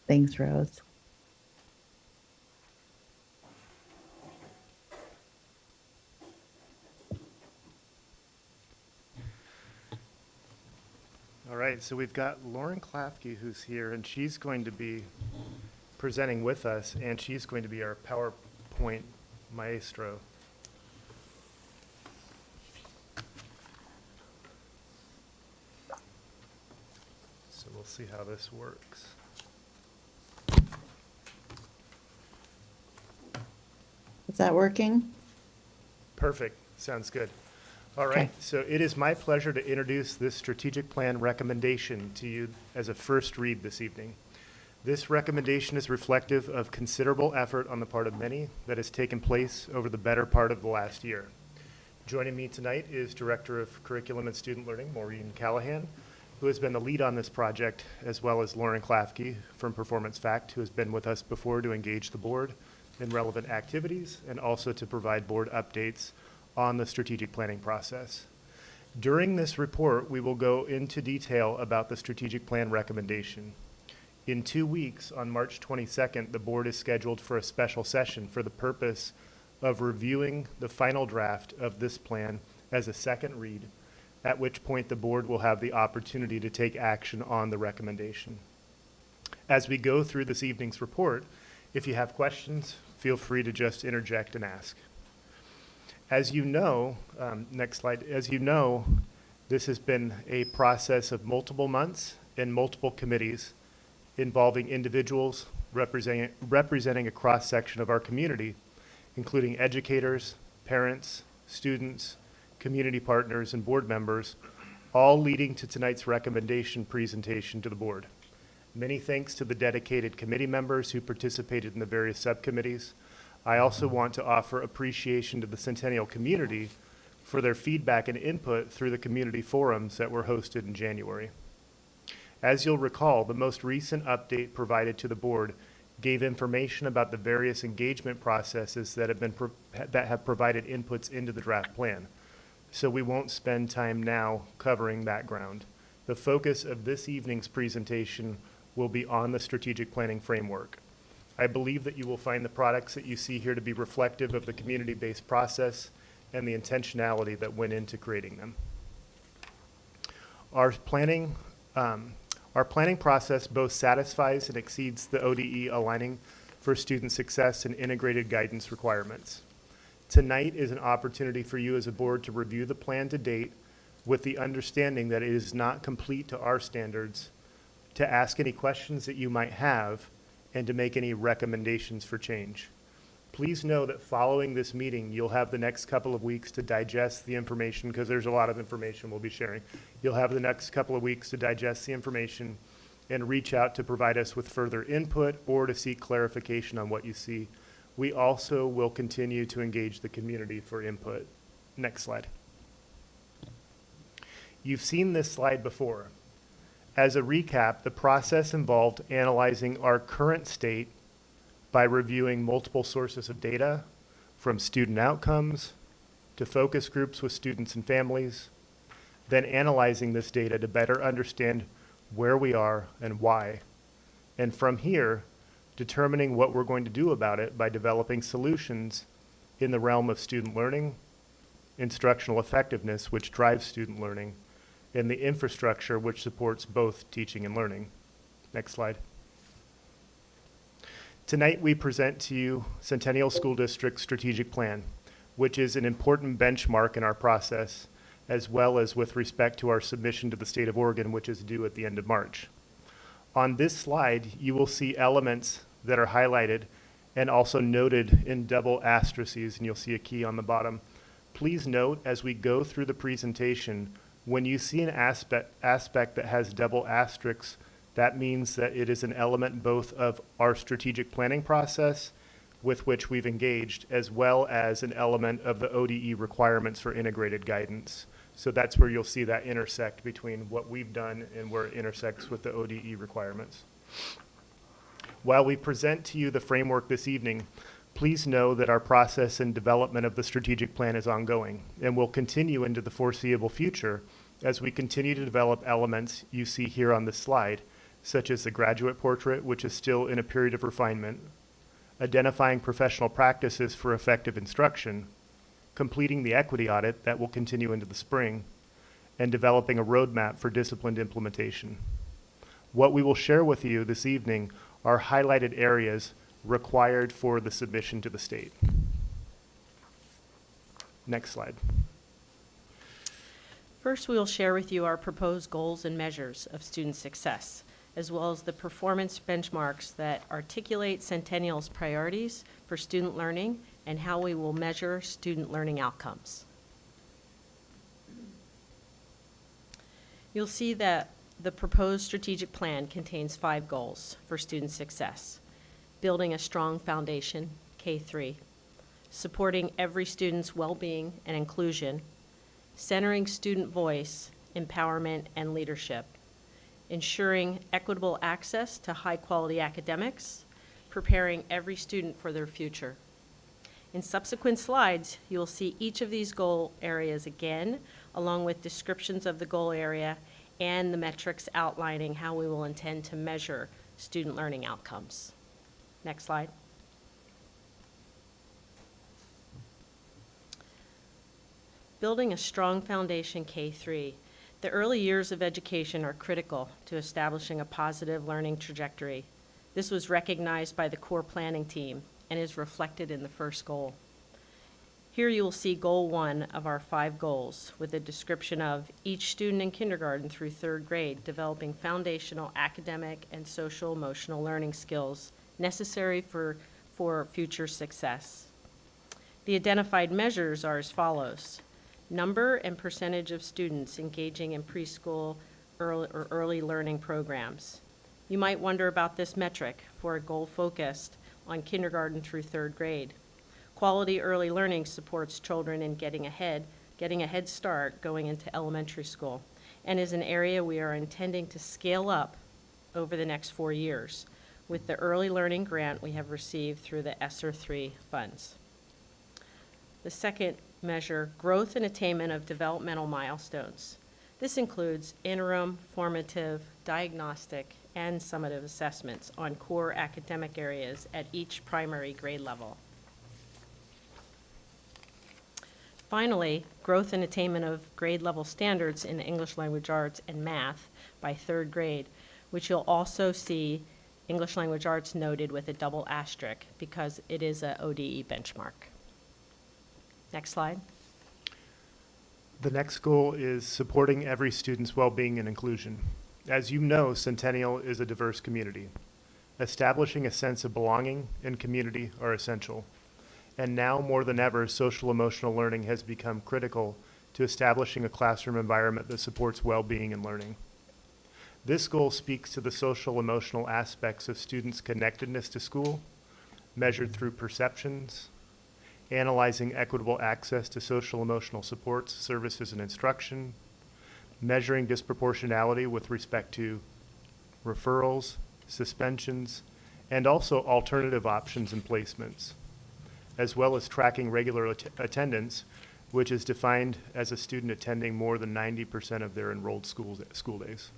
Thanks, Rose. All right, so we've got Lauren Klafke who's here, and she's going to be presenting with us, and she's going to be our PowerPoint maestro. So we'll see how this works. Is that working? Perfect, sounds good. All right, Okay. so it is my pleasure to introduce this strategic plan recommendation to you as a first read this evening. This recommendation is reflective of considerable effort on the part of many that has taken place over the better part of the last year. Joining me tonight is Director of Curriculum and Student Learning, Maureen Callahan, who has been the lead on this project, as well as Lauren Klafke from Performance Fact, who has been with us before to engage the board in relevant activities and also to provide board updates on the strategic planning process. During this report, we will go into detail about the strategic plan recommendation. In 2 weeks, on March 22nd, the board is scheduled for a special session for the purpose of reviewing the final draft of this plan as a second read, at which point the board will have the opportunity to take action on the recommendation. As we go through this evening's report, if you have questions, feel free to just interject and ask. As you know, next slide, as you know, this has been a process of multiple months and multiple committees involving individuals representing a cross-section of our community, including educators, parents, students, community partners, and board members, all leading to tonight's recommendation presentation to the board. Many thanks to the dedicated committee members who participated in the various subcommittees. I also want to offer appreciation to the Centennial community for their feedback and input through the community forums that were hosted in January. As you'll recall, the most recent update provided to the board gave information about the various engagement processes that have provided inputs into the draft plan. So we won't spend time now covering that ground. The focus of this evening's presentation will be on the strategic planning framework. I believe that you will find the products that you see here to be reflective of the community-based process and the intentionality that went into creating them. Our planning process both satisfies and exceeds the ODE aligning for student success and integrated guidance requirements. Tonight is an opportunity for you as a board to review the plan to date with the understanding that it is not complete to our standards, to ask any questions that you might have, and to make any recommendations for change. Please know that following this meeting, you'll have the next couple of weeks to digest the information, because there's a lot of information we'll be sharing. You'll have the next couple of weeks to digest the information and reach out to provide us with further input or to seek clarification on what you see. We also will continue to engage the community for input. Next slide. You've seen this slide before. As a recap, the process involved analyzing our current state by reviewing multiple sources of data, from student outcomes to focus groups with students and families, then analyzing this data to better understand where we are and why. And from here, determining what we're going to do about it by developing solutions in the realm of student learning, instructional effectiveness, which drives student learning, and the infrastructure which supports both teaching and learning. Next slide. Tonight we present to you Centennial School District's strategic plan, which is an important benchmark in our process, as well as with respect to our submission to the state of Oregon, which is due at the end of March. On this slide, you will see elements that are highlighted and also noted in double asterisks, and you'll see a key on the bottom. Please note as we go through the presentation, when you see an aspect that has double asterisks, that means that it is an element both of our strategic planning process with which we've engaged, as well as an element of the ODE requirements for integrated guidance. So that's where you'll see that intersect between what we've done and where it intersects with the ODE requirements. While we present to you the framework this evening, please know that our process and development of the strategic plan is ongoing and will continue into the foreseeable future as we continue to develop elements you see here on this slide, such as the graduate portrait, which is still in a period of refinement, identifying professional practices for effective instruction, completing the equity audit that will continue into the spring, and developing a roadmap for disciplined implementation. What we will share with you this evening are highlighted areas required for the submission to the state. Next slide. First, we will share with you our proposed goals and measures of student success, as well as the performance benchmarks that articulate Centennial's priorities for student learning and how we will measure student learning outcomes. You'll see that the proposed strategic plan contains 5 goals for student success: building a strong foundation, K-3, supporting every student's well-being and inclusion, centering student voice, empowerment, and leadership, ensuring equitable access to high-quality academics, preparing every student for their future. In subsequent slides, you will see each of these goal areas again, along with descriptions of the goal area and the metrics outlining how we will intend to measure student learning outcomes. Next slide. Building a strong foundation, K-3. The early years of education are critical to establishing a positive learning trajectory. This was recognized by the core planning team and is reflected in the first goal. Here you will see goal 1 of our 5 goals with a description of each student in kindergarten through 3rd grade developing foundational academic and social emotional learning skills necessary for future success. The identified measures are as follows: number and percentage of students engaging in preschool early learning programs. You might wonder about this metric for a goal focused on kindergarten through 3rd grade. Quality early learning supports children in getting a head start going into elementary school, and is an area we are intending to scale up over the next 4 years with the early learning grant we have received through the ESSER 3 funds. The second measure, growth and attainment of developmental milestones. This includes interim, formative, diagnostic, and summative assessments on core academic areas at each primary grade level. Finally, growth and attainment of grade level standards in English language arts and math by 3rd grade, which you'll also see English language arts noted with a double asterisk because it is a ODE benchmark. Next slide. The next goal is supporting every student's well-being and inclusion. As you know, Centennial is a diverse community. Establishing a sense of belonging and community are essential. And now more than ever, social emotional learning has become critical to establishing a classroom environment that supports well-being and learning. This goal speaks to the social emotional aspects of students' connectedness to school, measured through perceptions, analyzing equitable access to social emotional supports, services, and instruction, measuring disproportionality with respect to referrals, suspensions, and also alternative options and placements, as well as tracking regular attendance, which is defined as a student attending more than 90% of their enrolled school days.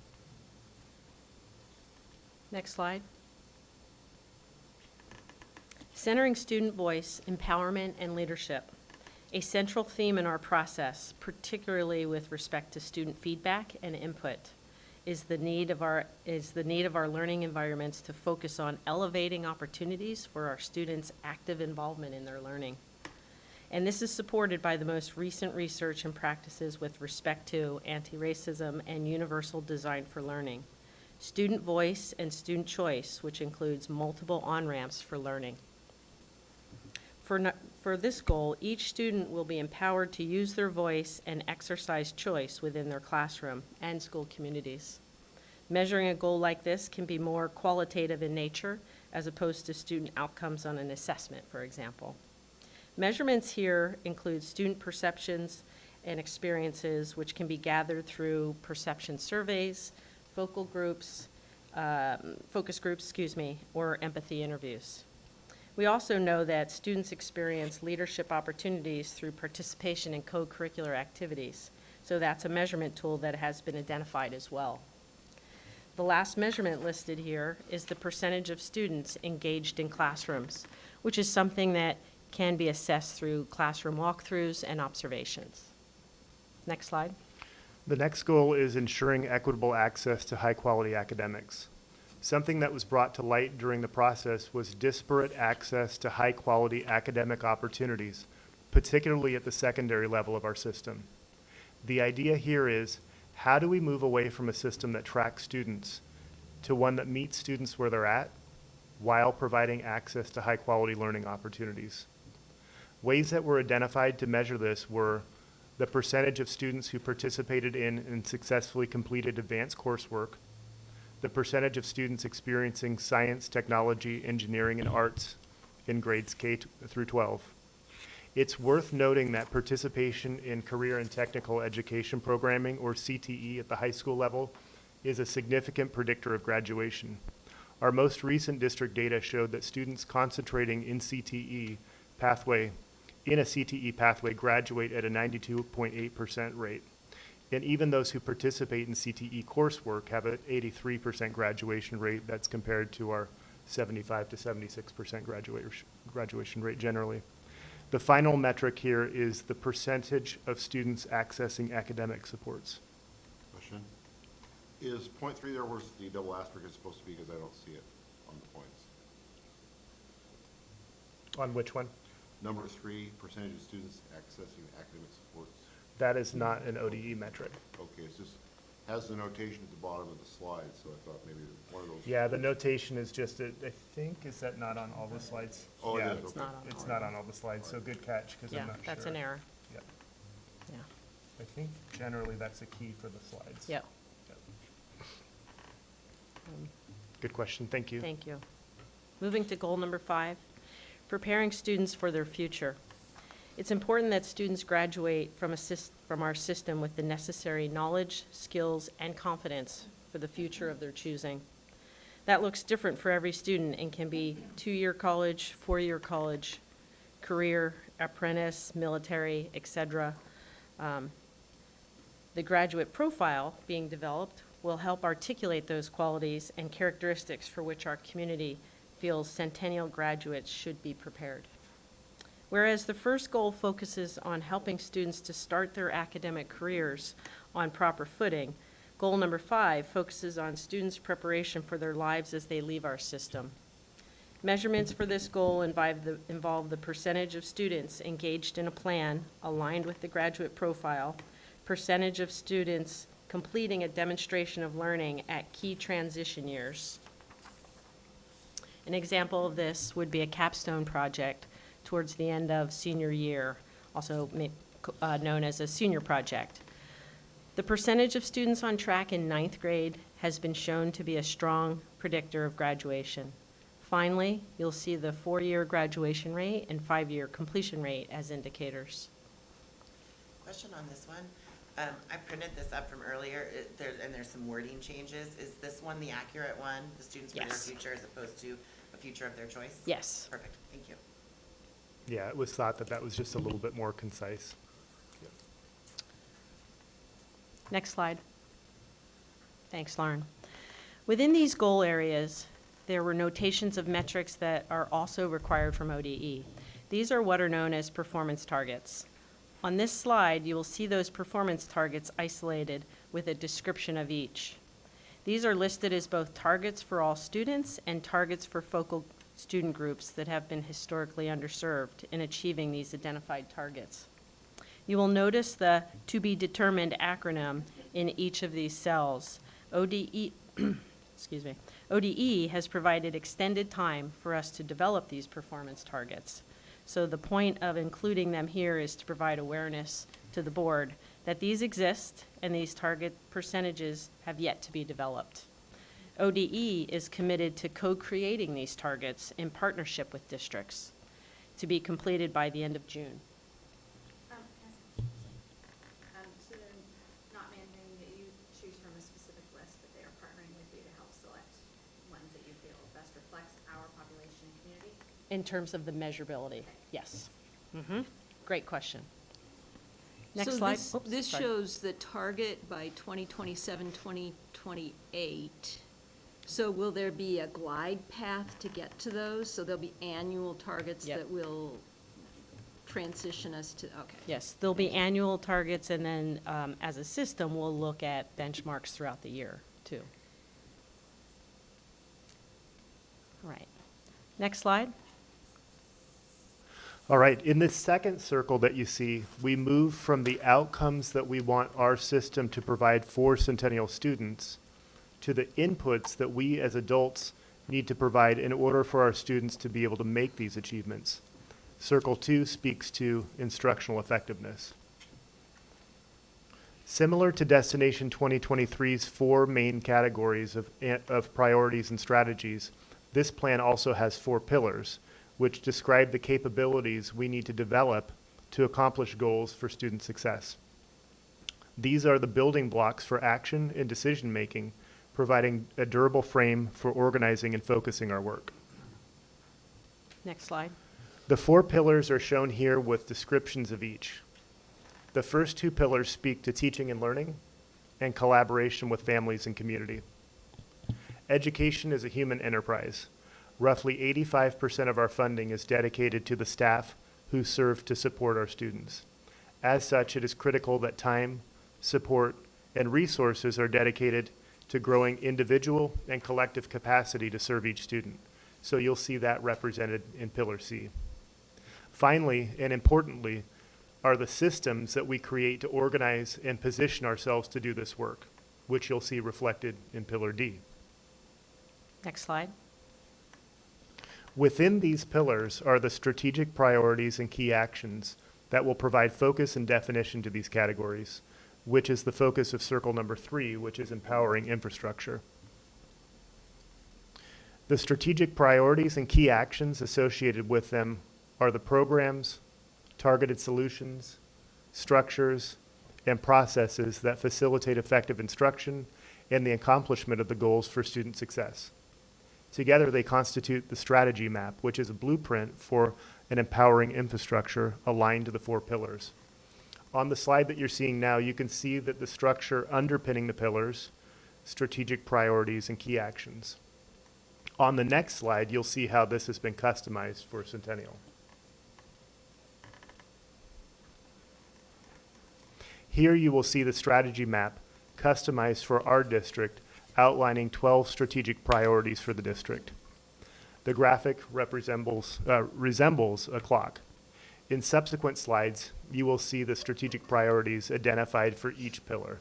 Next slide. Centering student voice, empowerment, and leadership. A central theme in our process, particularly with respect to student feedback and input, is the need of our learning environments to focus on elevating opportunities for our students' active involvement in their learning. And this is supported by the most recent research and practices with respect to anti-racism and universal design for learning, student voice and student choice, which includes multiple on-ramps for learning. For this goal, each student will be empowered to use their voice and exercise choice within their classroom and school communities. Measuring a goal like this can be more qualitative in nature as opposed to student outcomes on an assessment, for example. Measurements here include student perceptions and experiences, which can be gathered through perception surveys, focus groups, or empathy interviews. We also know that students experience leadership opportunities through participation in co-curricular activities, So that's a measurement tool that has been identified as well. The last measurement listed here is the percentage of students engaged in classrooms, which is something that can be assessed through classroom walkthroughs and observations. Next slide. The next goal is ensuring equitable access to high-quality academics. Something that was brought to light during the process was disparate access to high-quality academic opportunities, particularly at the secondary level of our system. The idea here is, how do we move away from a system that tracks students to one that meets students where they're at while providing access to high-quality learning opportunities? Ways that were identified to measure this were the percentage of students who participated in and successfully completed advanced coursework, the percentage of students experiencing science, technology, engineering, and arts in grades K through 12. It's worth noting that participation in career and technical education programming, or CTE, at the high school level is a significant predictor of graduation. Our most recent district data showed that students concentrating in CTE pathway, in a CTE pathway, graduate at a 92.8% rate. And even those who participate in CTE coursework have an 83% graduation rate. That's compared to our 75 to 76% graduation rate generally. The final metric here is the percentage of students accessing academic supports. Question. Is point 3 there where the double asterisk is supposed to be, because I don't see it on the points? On which one? Number 3, percentage of students accessing academic supports. That is not an ODE metric. Okay, it's just, has the notation at the bottom of the slide, so I thought maybe one of those. Yeah, the notation is just, I think, is that not on all the slides? Oh, it Yeah, is, It's okay. not on it's all not of on all the slides, so good catch, because Yeah, I'm not sure. that's an error. Yeah, Yeah. I think generally that's a key for the slides. Yeah. Yep. Good question, thank you. Thank you. Moving to goal number 5, preparing students for their future. It's important that students graduate from our system with the necessary knowledge, skills, and confidence for the future of their choosing. That looks different for every student and can be 2-year college, 4-year college, career, apprentice, military, etc. The graduate profile being developed will help articulate those qualities and characteristics for which our community feels Centennial graduates should be prepared. Whereas the first goal focuses on helping students to start their academic careers on proper footing, goal number 5 focuses on students' preparation for their lives as they leave our system. Measurements for this goal involve the percentage of students engaged in a plan aligned with the graduate profile, percentage of students completing a demonstration of learning at key transition years. An example of this would be a capstone project towards the end of senior year, also known as a senior project. The percentage of students on track in 9th grade has been shown to be a strong predictor of graduation. Finally, you'll see the 4-year graduation rate and 5-year completion rate as indicators. Question on this one. I printed this up from earlier, and there's some wording changes. Is this one the accurate one, the students for their Yes. future, as opposed to a future of their choice? Yes. Perfect, thank you. Yeah, it was thought that that was just a little bit more concise. Next slide. Thanks, Lauren. Within these goal areas, there were notations of metrics that are also required from ODE. These are what are known as performance targets. On this slide, you will see those performance targets isolated with a description of each. These are listed as both targets for all students and targets for focal student groups that have been historically underserved in achieving these identified targets. You will notice the to be determined acronym in each of these cells. ODE, excuse me, ODE has provided extended time for us to develop these performance targets. So the point of including them here is to provide awareness to the board that these exist and these target percentages have yet to be developed. ODE is committed to co-creating these targets in partnership with districts to be completed by the end of June. So they're not mandating that you choose from a specific list, but they are partnering with you to help select ones that you feel best reflects our population and community? In terms of the measurability, yes. Great question. Next So slide. this- Oops, This sorry. shows the target by 2027, 2028. So will there be a glide path to get to those? So there'll be annual targets Yep. that will transition us to, okay. Yes, there'll be annual targets, and then as a system, we'll look at benchmarks throughout the year, too. All right. Next slide. All right, in this second circle that you see, we move from the outcomes that we want our system to provide for Centennial students to the inputs that we as adults need to provide in order for our students to be able to make these achievements. Circle 2 speaks to instructional effectiveness. Similar to Destination 2023's 4 main categories of priorities and strategies, this plan also has 4 pillars, which describe the capabilities we need to develop to accomplish goals for student success. These are the building blocks for action and decision-making, providing a durable frame for organizing and focusing our work. Next slide. The 4 pillars are shown here with descriptions of each. The first 2 pillars speak to teaching and learning and collaboration with families and community. Education is a human enterprise. Roughly 85% of our funding is dedicated to the staff who serve to support our students. As such, it is critical that time, support, and resources are dedicated to growing individual and collective capacity to serve each student. So you'll see that represented in Pillar C. Finally, and importantly, are the systems that we create to organize and position ourselves to do this work, which you'll see reflected in Pillar D. Next slide. Within these pillars are the strategic priorities and key actions that will provide focus and definition to these categories, which is the focus of circle number 3, which is empowering infrastructure. The strategic priorities and key actions associated with them are the programs, targeted solutions, structures, and processes that facilitate effective instruction and the accomplishment of the goals for student success. Together, they constitute the strategy map, which is a blueprint for an empowering infrastructure aligned to the 4 pillars. On the slide that you're seeing now, you can see that the structure underpinning the pillars, strategic priorities, and key actions. On the next slide, you'll see how this has been customized for Centennial. Here you will see the strategy map customized for our district, outlining 12 strategic priorities for the district. The graphic resembles a clock. In subsequent slides, you will see the strategic priorities identified for each pillar.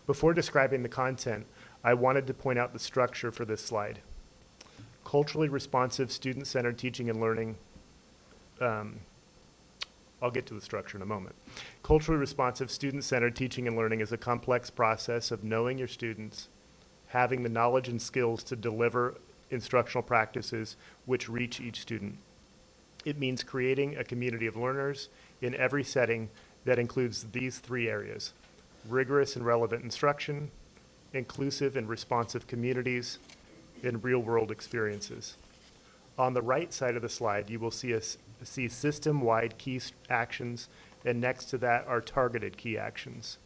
Before describing the content, I wanted to point out the structure for this slide. Culturally responsive, student-centered teaching and learning. I'll get to the structure in a moment. Culturally responsive, student-centered teaching and learning is a complex process of knowing your students, having the knowledge and skills to deliver instructional practices which reach each student. It means creating a community of learners in every setting that includes these 3 areas: rigorous and relevant instruction, inclusive and responsive communities, and real-world experiences. On the right side of the slide, you will see system-wide key actions, and next to that are targeted key actions.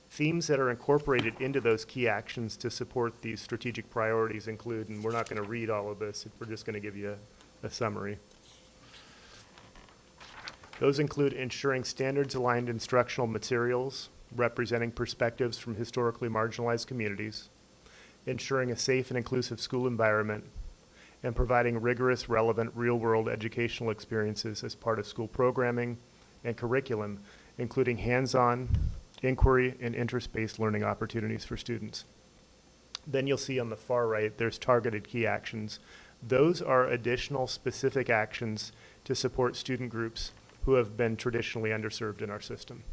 Themes that are incorporated into those key actions to support these strategic priorities include, and we're not going to read all of this, we're just going to give you a summary. Those include ensuring standards-aligned instructional materials representing perspectives from historically marginalized communities, ensuring a safe and inclusive school environment, and providing rigorous, relevant, real-world educational experiences as part of school programming and curriculum, including hands-on, inquiry, and interest-based learning opportunities for students. Then you'll see on the far right, there's targeted key actions. Those are additional specific actions to support student groups who have been traditionally underserved in our system.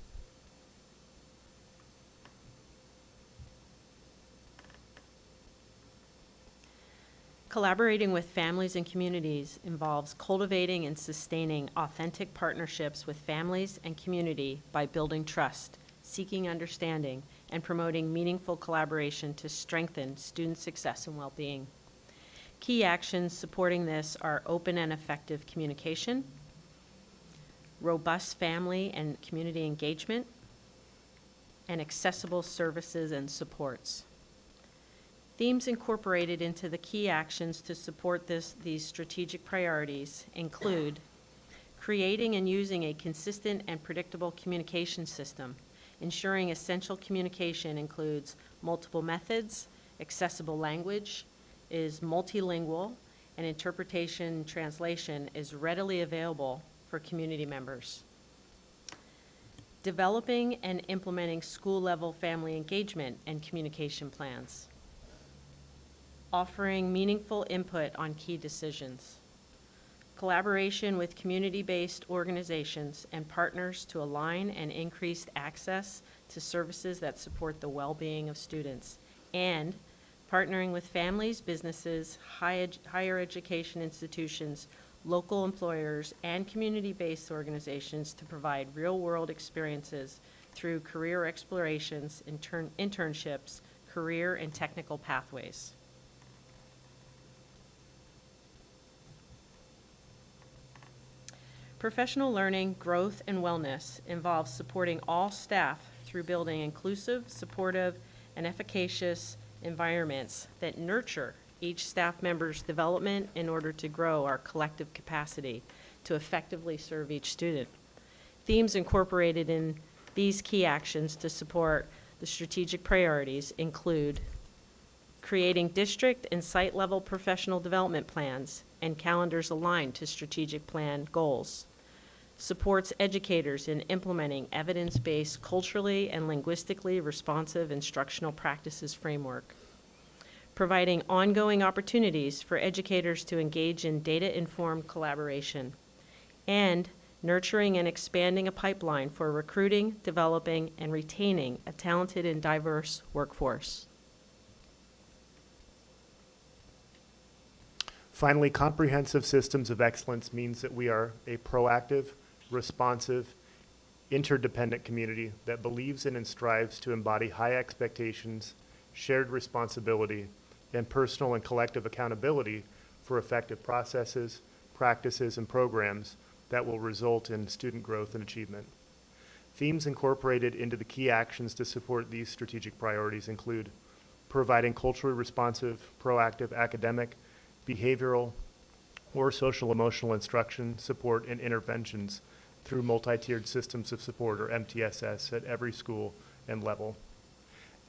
Collaborating with families and communities involves cultivating and sustaining authentic partnerships with families and community by building trust, seeking understanding, and promoting meaningful collaboration to strengthen student success and well-being. Key actions supporting this are open and effective communication, robust family and community engagement, and accessible services and supports. Themes incorporated into the key actions to support these strategic priorities include creating and using a consistent and predictable communication system, ensuring essential communication includes multiple methods, accessible language, is multilingual, and interpretation and translation is readily available for community members. Developing and implementing school-level family engagement and communication plans. Offering meaningful input on key decisions. Collaboration with community-based organizations and partners to align and increase access to services that support the well-being of students. And partnering with families, businesses, higher education institutions, local employers, and community-based organizations to provide real-world experiences through career explorations, internships, career and technical pathways. Professional learning, growth, and wellness involves supporting all staff through building inclusive, supportive, and efficacious environments that nurture each staff member's development in order to grow our collective capacity to effectively serve each student. Themes incorporated in these key actions to support the strategic priorities include creating district and site-level professional development plans and calendars aligned to strategic plan goals, supports educators in implementing evidence-based, culturally and linguistically responsive instructional practices framework, providing ongoing opportunities for educators to engage in data-informed collaboration, and nurturing and expanding a pipeline for recruiting, developing, and retaining a talented and diverse workforce. Finally, comprehensive systems of excellence means that we are a proactive, responsive, interdependent community that believes in and strives to embody high expectations, shared responsibility, and personal and collective accountability for effective processes, practices, and programs that will result in student growth and achievement. Themes incorporated into the key actions to support these strategic priorities include providing culturally responsive, proactive academic, behavioral, or social-emotional instruction, support, and interventions through multi-tiered systems of support, or MTSS, at every school and level.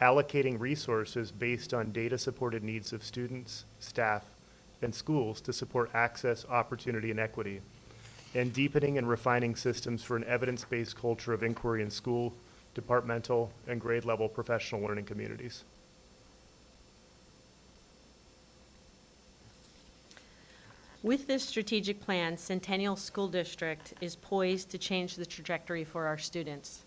Allocating resources based on data-supported needs of students, staff, and schools to support access, opportunity, and equity, and deepening and refining systems for an evidence-based culture of inquiry in school, departmental, and grade-level professional learning communities. With this strategic plan, Centennial School District is poised to change the trajectory for our students.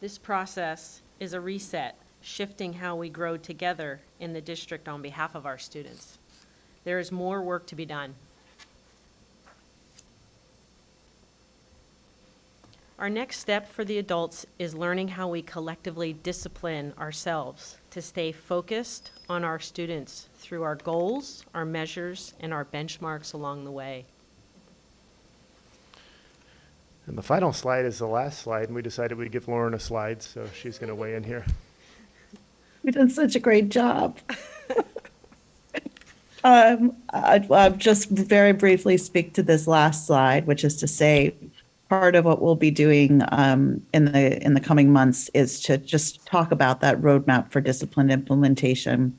This process is a reset, shifting how we grow together in the district on behalf of our students. There is more work to be done. Our next step for the adults is learning how we collectively discipline ourselves to stay focused on our students through our goals, our measures, and our benchmarks along the way. And the final slide is the last slide, and we decided we'd give Lauren a slide, so she's going to weigh in here. You've done such a great job. I'll just very briefly speak to this last slide, which is to say, part of what we'll be doing in the coming months is to just talk about that roadmap for disciplined implementation.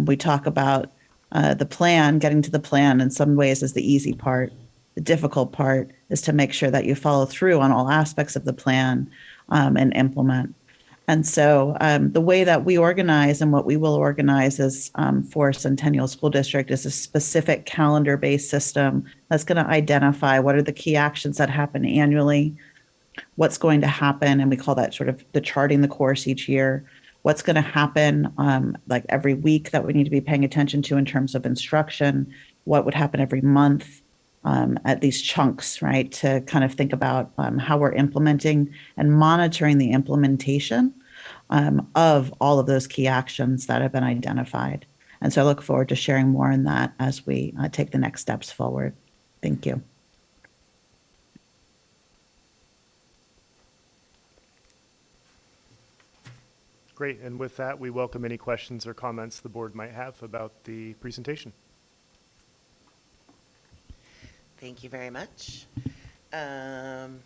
We talk about the plan, getting to the plan in some ways is the easy part. The difficult part is to make sure that you follow through on all aspects of the plan and implement. And so the way that we organize and what we will organize is for Centennial School District is a specific calendar-based system that's going to identify what are the key actions that happen annually, what's going to happen, and we call that sort of the charting the course each year, what's going to happen like every week that we need to be paying attention to in terms of instruction, what would happen every month, at these chunks, right, to kind of think about how we're implementing and monitoring the implementation of all of those key actions that have been identified. And so I look forward to sharing more on that as we take the next steps forward. Thank you. Great, and with that, we welcome any questions or comments the board might have about the presentation. Thank you very much. Gonna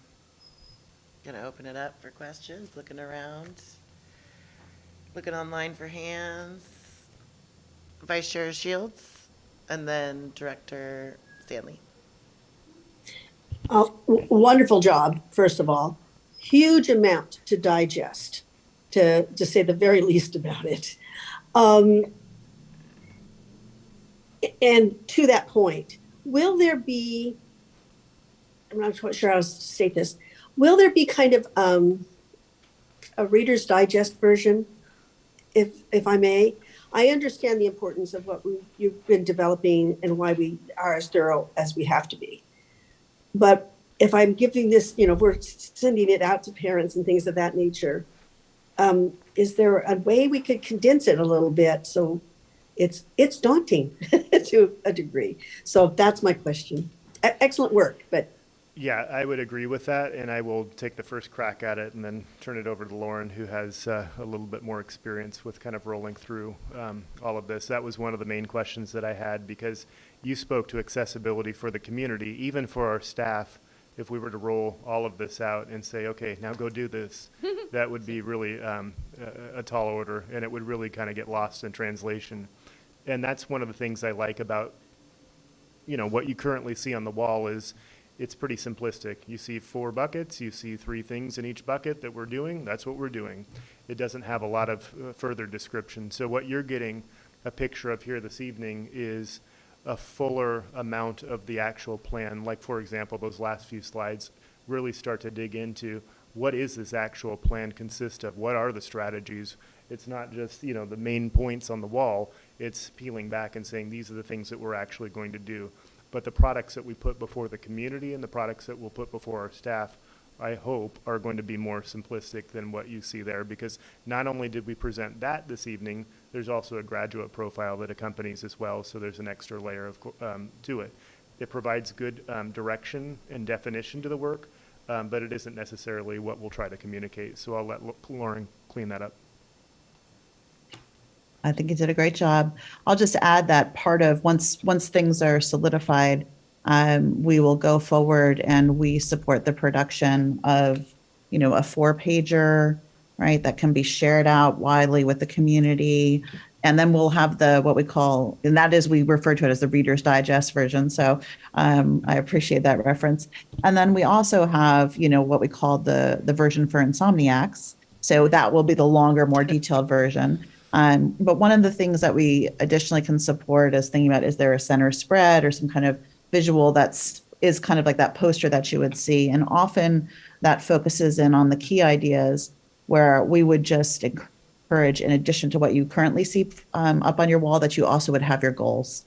open it up for questions, looking around, looking online for hands. Vice Chair Shields, and then Director Stanley. Wonderful job, first of all. Huge amount to digest, to say the very least about it. And to that point, will there be, I'm not quite sure how to state this, will there be kind of a Reader's Digest version, if I may? I understand the importance of what you've been developing and why we are as thorough as we have to be. But if I'm giving this, we're sending it out to parents and things of that nature, is there a way we could condense it a little bit? So it's daunting to a degree. So that's my question. Excellent work, but Yeah, I would agree with that, and I will take the first crack at it and then turn it over to Lauren, who has a little bit more experience with kind of rolling through all of this. That was one of the main questions that I had, because you spoke to accessibility for the community, even for our staff. If we were to roll all of this out and say, okay, now go do this, that would be really a tall order, and it would really kind of get lost in translation. And that's one of the things I like about, what you currently see on the wall is, it's pretty simplistic. You see 4 buckets, you see 3 things in each bucket that we're doing, that's what we're doing. It doesn't have a lot of further description. So what you're getting a picture of here this evening is a fuller amount of the actual plan. Like, for example, those last few slides really start to dig into what is this actual plan consist of? What are the strategies? It's not just, the main points on the wall. It's peeling back and saying these are the things that we're actually going to do. But the products that we put before the community and the products that we'll put before our staff, I hope, are going to be more simplistic than what you see there, because not only did we present that this evening, there's also a graduate profile that accompanies as well, so there's an extra layer of to it. It provides good direction and definition to the work, but it isn't necessarily what we'll try to communicate. So I'll let Lauren clean that up. I think you did a great job. I'll just add that part of once things are solidified, we will go forward and we support the production of, a 4-pager, right, that can be shared out widely with the community. And then we'll have what we call, and that is, we refer to it as the Reader's Digest version. So I appreciate that reference. And then we also have, what we call the version for insomniacs. So that will be the longer, more detailed version. But one of the things that we additionally can support is thinking about, is there a center spread or some kind of visual is kind of like that poster that you would see? And often that focuses in on the key ideas, where we would just encourage, in addition to what you currently see up on your wall, that you also would have your goals.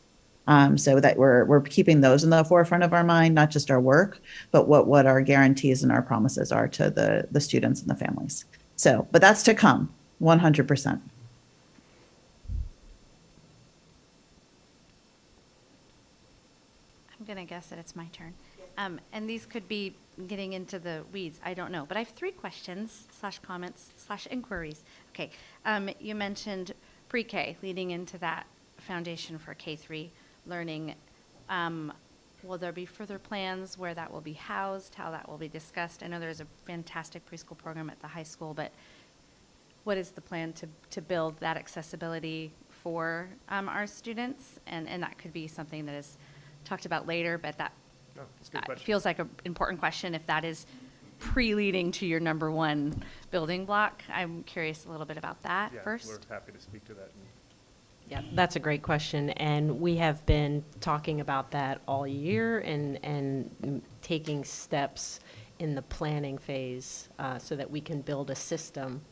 So that we're keeping those in the forefront of our mind, not just our work, but what our guarantees and our promises are to the students and the families. So, but that's to come, 100%. I'm going to guess that it's my turn. And these could be getting into the weeds. I don't know. But I have 3 questions / comments / inquiries. Okay. You mentioned pre-K, leading into that foundation for K-3 learning. Will there be further plans where that will be housed, how that will be discussed? I know there's a fantastic preschool program at the high school, but what is the plan to build that accessibility for our students? And that could be something that is talked about later, but that That's a good question. feels like an important question if that is pre-leading to your number 1 building block. I'm curious a little bit about that first. We're happy to speak to that. Yeah, that's a great question, and we have been talking about that all year and taking steps in the planning phase so that we can build a system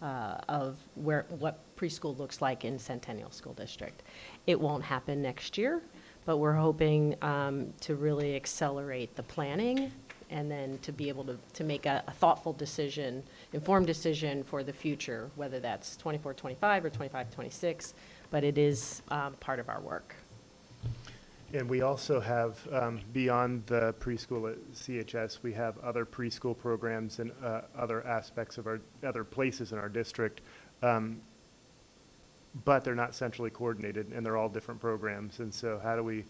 of what preschool looks like in Centennial School District. It won't happen next year, but we're hoping to really accelerate the planning and then to be able to make a thoughtful decision, informed decision for the future, whether that's 24-25 or 25-26. but it is part of our work. And we also have, beyond the preschool at CHS, we have other preschool programs and other aspects of our, other places in our district, but they're not centrally coordinated, and they're all different programs. And so how do we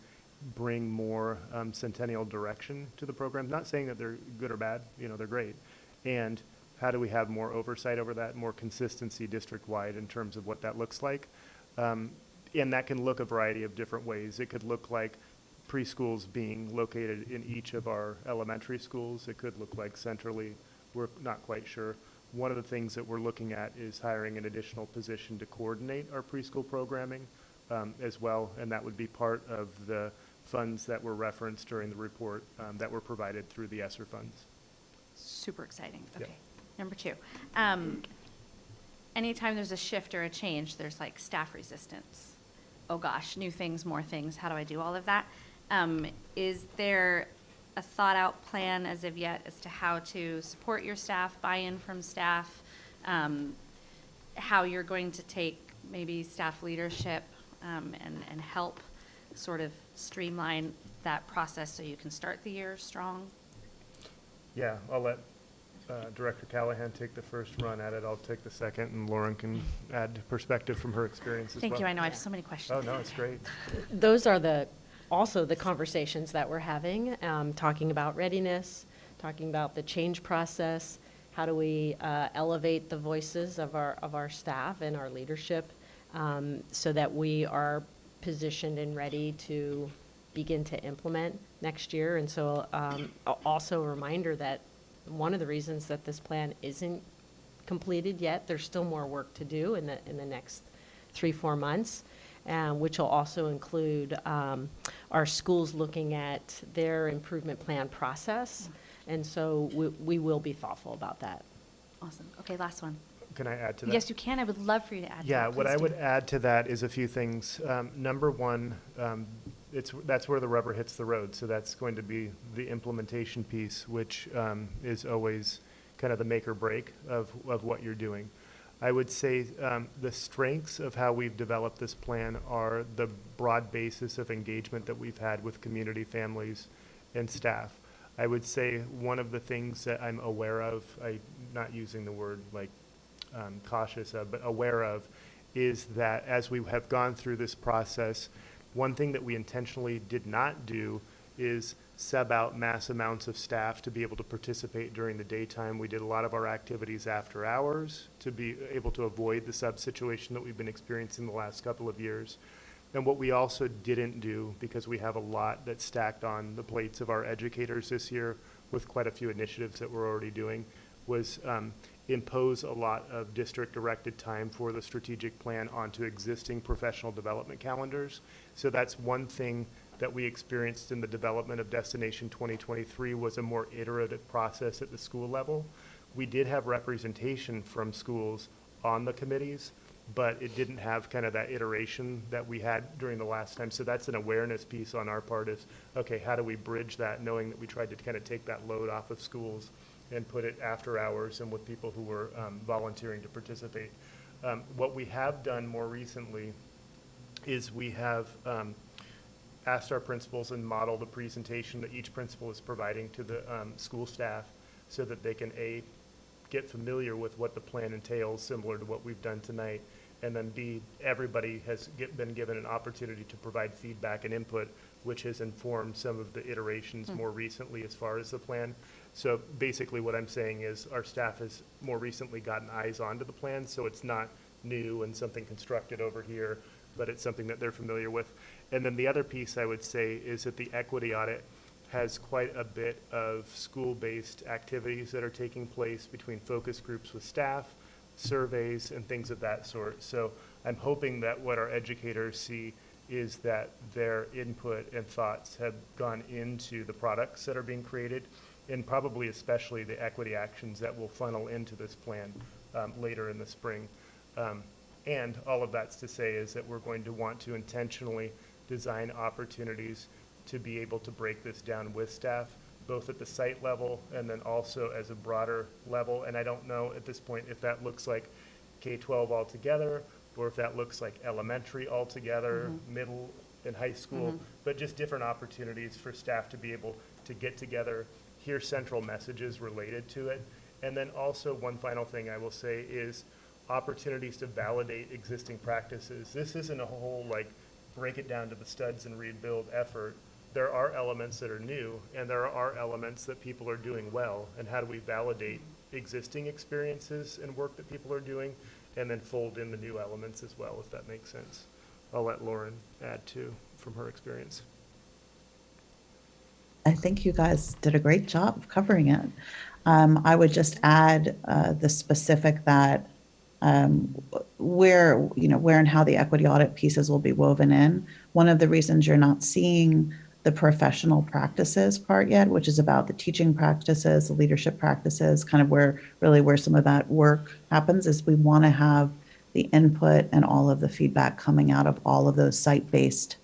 bring more Centennial direction to the program? Not saying that they're good or bad, you know, they're great. And how do we have more oversight over that, more consistency district-wide in terms of what that looks like? And that can look a variety of different ways. It could look like preschools being located in each of our elementary schools. It could look like centrally. We're not quite sure. One of the things that we're looking at is hiring an additional position to coordinate our preschool programming as well, and that would be part of the funds that were referenced during the report that were provided through the ESSER funds. Super exciting. Yep. Okay. Number 2. Anytime there's a shift or a change, there's like staff resistance. Oh gosh, new things, more things. How do I do all of that? Is there a thought out plan as of yet as to how to support your staff, buy-in from staff, how you're going to take maybe staff leadership and help sort of streamline that process so you can start the year strong? Yeah, I'll let Director Callahan take the first run at it. I'll take the second, and Lauren can add perspective from her experience as well. Thank you. I know I have so many questions. Oh, no, it's great. Those are also the conversations that we're having, talking about readiness, talking about the change process. How do we elevate the voices of our staff and our leadership so that we are positioned and ready to begin to implement next year? And so also a reminder that one of the reasons that this plan isn't completed yet, there's still more work to do in the next 3-4 months, which will also include our schools looking at their improvement plan process. And so we will be thoughtful about that. Awesome. Okay, last one. Can I add to that? Yes, you can. I would love for you to add to Yeah, that. what Please I do. would add to that is a few things. Number one, that's where the rubber hits the road. So that's going to be the implementation piece, which is always kind of the make or break of what you're doing. I would say the strengths of how we've developed this plan are the broad basis of engagement that we've had with community, families, and staff. I would say one of the things that I'm aware of, not using the word like cautious of, but aware of, is that as we have gone through this process, one thing that we intentionally did not do is sub out mass amounts of staff to be able to participate during the daytime. We did a lot of our activities after hours to be able to avoid the sub situation that we've been experiencing the last couple of years. And what we also didn't do, because we have a lot that's stacked on the plates of our educators this year with quite a few initiatives that we're already doing, was impose a lot of district-directed time for the strategic plan onto existing professional development calendars. So that's one thing that we experienced in the development of Destination 2023 was a more iterative process at the school level. We did have representation from schools on the committees, but it didn't have kind of that iteration that we had during the last time. So that's an awareness piece on our part is, okay, how do we bridge that, knowing that we tried to kind of take that load off of schools and put it after hours and with people who were volunteering to participate. What we have done more recently is we have asked our principals and modeled a presentation that each principal is providing to the school staff so that they can get familiar with what the plan entails, similar to what we've done tonight, and then everybody has been given an opportunity to provide feedback and input, which has informed some of the iterations more recently as far as the plan. So basically what I'm saying is our staff has more recently gotten eyes onto the plan, so it's not new and something constructed over here, but it's something that they're familiar with. And then the other piece I would say is that the equity audit has quite a bit of school-based activities that are taking place between focus groups with staff, surveys, and things of that sort. So I'm hoping that what our educators see is that their input and thoughts have gone into the products that are being created, and probably especially the equity actions that will funnel into this plan later in the spring. And all of that's to say is that we're going to want to intentionally design opportunities to be able to break this down with staff, both at the site level and then also as a broader level. And I don't know at this point if that looks like K-12 altogether, or if that looks like elementary altogether, middle and high school, but just different opportunities for staff to be able to get together, hear central messages related to it. And then also one final thing I will say is opportunities to validate existing practices. This isn't a whole like break it down to the studs and rebuild effort. There are elements that are new and there are elements that people are doing well. And how do we validate existing experiences and work that people are doing and then fold in the new elements as well, if that makes sense. I'll let Lauren add too from her experience. I think you guys did a great job of covering it. I would just add the specific that where and how the equity audit pieces will be woven in. One of the reasons you're not seeing the professional practices part yet, which is about the teaching practices, the leadership practices, kind of where some of that work happens, is we want to have the input and all of the feedback coming out of all of those site-based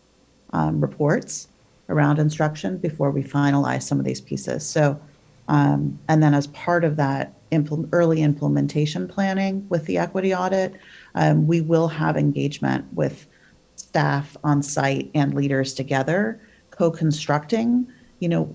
reports around instruction before we finalize some of these pieces. So, and then as part of that early implementation planning with the equity audit, we will have engagement with staff on site and leaders together, co-constructing,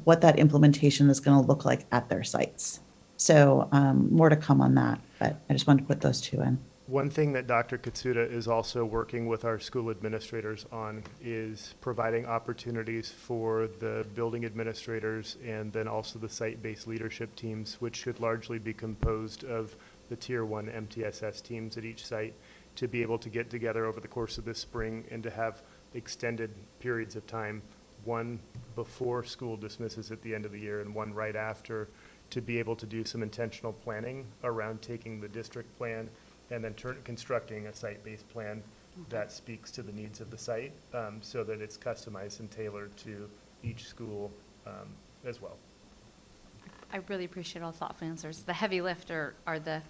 what that implementation is going to look like at their sites. So more to come on that, but I just wanted to put those two in. One thing that Dr. Katsuda is also working with our school administrators on is providing opportunities for the building administrators and then also the site-based leadership teams, which should largely be composed of the Tier 1 MTSS teams at each site, to be able to get together over the course of this spring and to have extended periods of time, one before school dismisses at the end of the year and one right after, to be able to do some intentional planning around taking the district plan and then constructing a site-based plan that speaks to the needs of the site, so that it's customized and tailored to each school as well. I really appreciate all the thoughtful answers. The heavy lift are the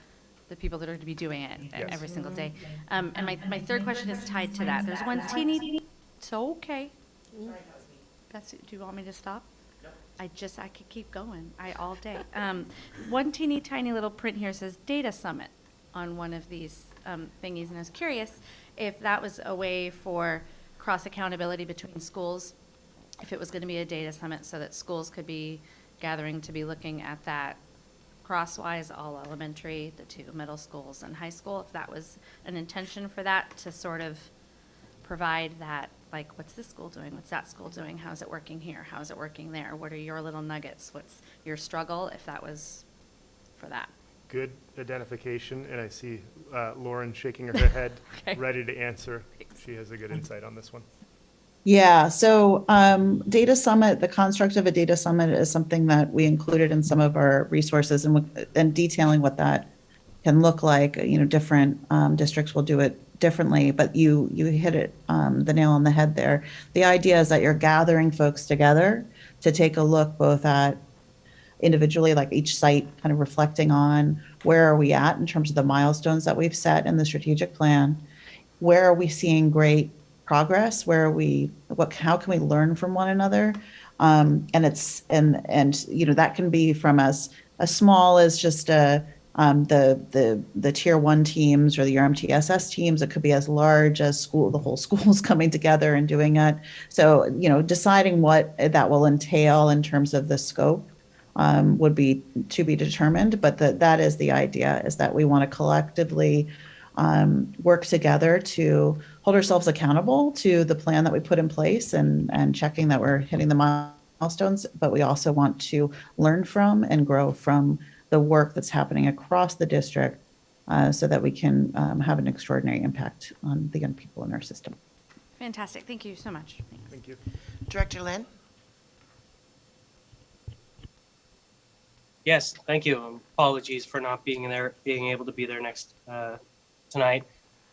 people that are to be doing it Yes. every single day. And my third question is tied to that. There's one teeny, so okay. Do you want me to stop? I could keep going, all day. One teeny tiny little print here says Data Summit on one of these thingies, and I was curious if that was a way for cross accountability between schools, if it was going to be a data summit so that schools could be gathering to be looking at that crosswise, all elementary, the two middle schools and high school, if that was an intention for that to sort of provide that, like, what's this school doing? What's that school doing? How's it working here? How's it working there? What are your little nuggets? What's your struggle, if that was for that? Good identification, and I see Lauren shaking her head, Okay. ready to answer. She has a good insight on this one. Yeah, so Data Summit, the construct of a Data Summit is something that we included in some of our resources, and detailing what that can look like. Different districts will do it differently, but you hit it the nail on the head there. The idea is that you're gathering folks together to take a look both at individually, like each site, kind of reflecting on where are we at in terms of the milestones that we've set in the strategic plan, where are we seeing great progress, how can we learn from one another, and that can be from as small as just the Tier 1 teams or the MTSS teams. It could be as large as the whole school's coming together and doing it. So deciding what that will entail in terms of the scope would be to be determined, but that is the idea, is that we want to collectively work together to hold ourselves accountable to the plan that we put in place and checking that we're hitting the milestones, but we also want to learn from and grow from the work that's happening across the district, so that we can have an extraordinary impact on the young people in our system. Fantastic. Thank you so much. Thanks. Thank you. Director Lynn? Yes, thank you. Apologies for not being able to be there next tonight.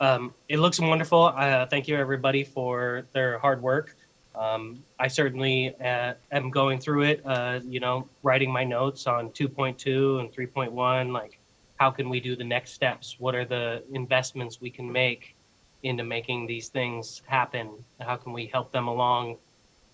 It looks wonderful. Thank you everybody for their hard work. I certainly am going through it, writing my notes on 2.2 and 3.1, like how can we do the next steps? What are the investments we can make into making these things happen? How can we help them along?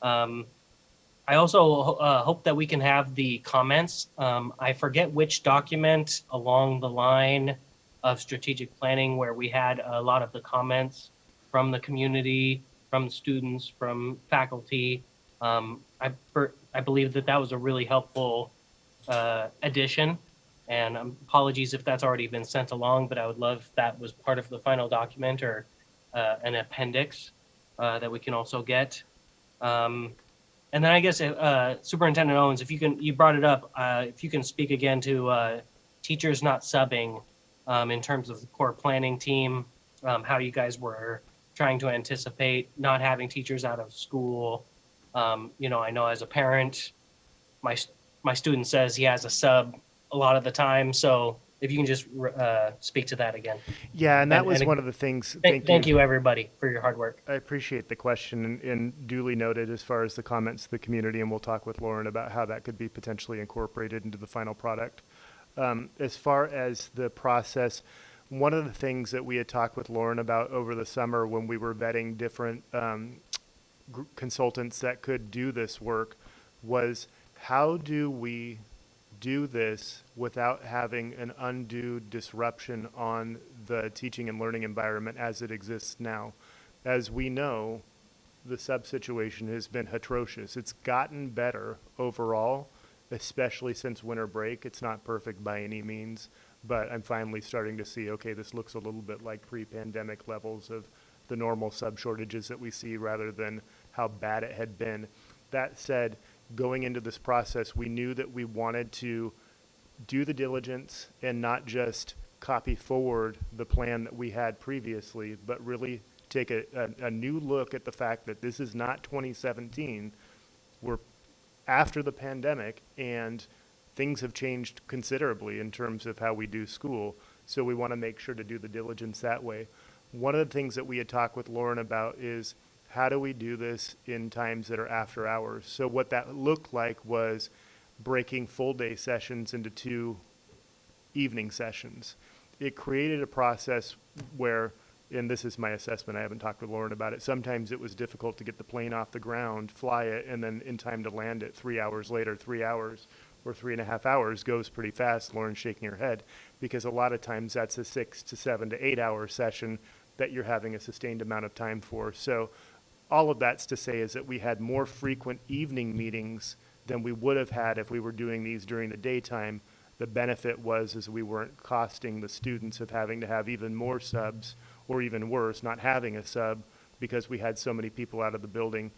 I also hope that we can have the comments. I forget which document along the line of strategic planning where we had a lot of the comments from the community, from the students, from faculty. I believe that that was a really helpful addition. And apologies if that's already been sent along, but I would love if that was part of the final document or an appendix that we can also get. And then I guess Superintendent Owens, if you can, you brought it up, if you can speak again to teachers not subbing in terms of the core planning team, how you guys were trying to anticipate not having teachers out of school. You know, I know as a parent, my student says he has a sub a lot of the time. So if you can just speak to that again. Yeah, and that was one of the things. Thank you, everybody, for your hard work. I appreciate the question and duly noted as far as the comments of the community, and we'll talk with Lauren about how that could be potentially incorporated into the final product. As far as the process, one of the things that we had talked with Lauren about over the summer when we were vetting different consultants that could do this work was how do we do this without having an undue disruption on the teaching and learning environment as it exists now. As we know, the sub situation has been atrocious. It's gotten better overall, especially since winter break. It's not perfect by any means, but I'm finally starting to see, okay, this looks a little bit like pre-pandemic levels of the normal sub shortages that we see rather than how bad it had been. That said, going into this process, we knew that we wanted to do the diligence and not just copy forward the plan that we had previously, but really take a new look at the fact that this is not 2017. We're after the pandemic and things have changed considerably in terms of how we do school. So we want to make sure to do the diligence that way. One of the things that we had talked with Lauren about is how do we do this in times that are after hours? So what that looked like was breaking full day sessions into 2 evening sessions. It created a process where, and this is my assessment, I haven't talked with Lauren about it, sometimes it was difficult to get the plane off the ground, fly it, and then in time to land it 3 hours later. 3 hours or 3.5 hours goes pretty fast. Lauren's shaking her head because a lot of times that's a 6 to 7 to 8 hour session that you're having a sustained amount of time for. So all of that's to say is that we had more frequent evening meetings than we would have had if we were doing these during the daytime. The benefit was is we weren't costing the students of having to have even more subs, or even worse, not having a sub because we had so many people out of the building.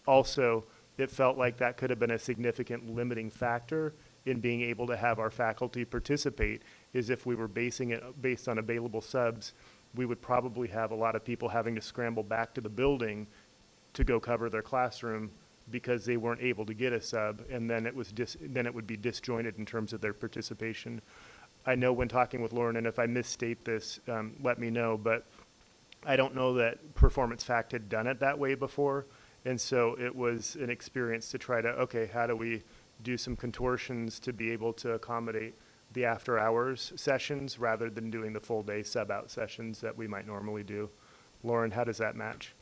Also, it felt like that could have been a significant limiting factor in being able to have our faculty participate, is if we were basing it based on available subs, we would probably have a lot of people having to scramble back to the building to go cover their classroom because they weren't able to get a sub, and then it was then it would be disjointed in terms of their participation. I know when talking with Lauren, and if I misstate this, let me know, but I don't know that Performance Fact had done it that way before, and so it was an experience to try to, okay, how do we do some contortions to be able to accommodate the after hours sessions rather than doing the full day sub out sessions that we might normally do. Lauren, how does that match?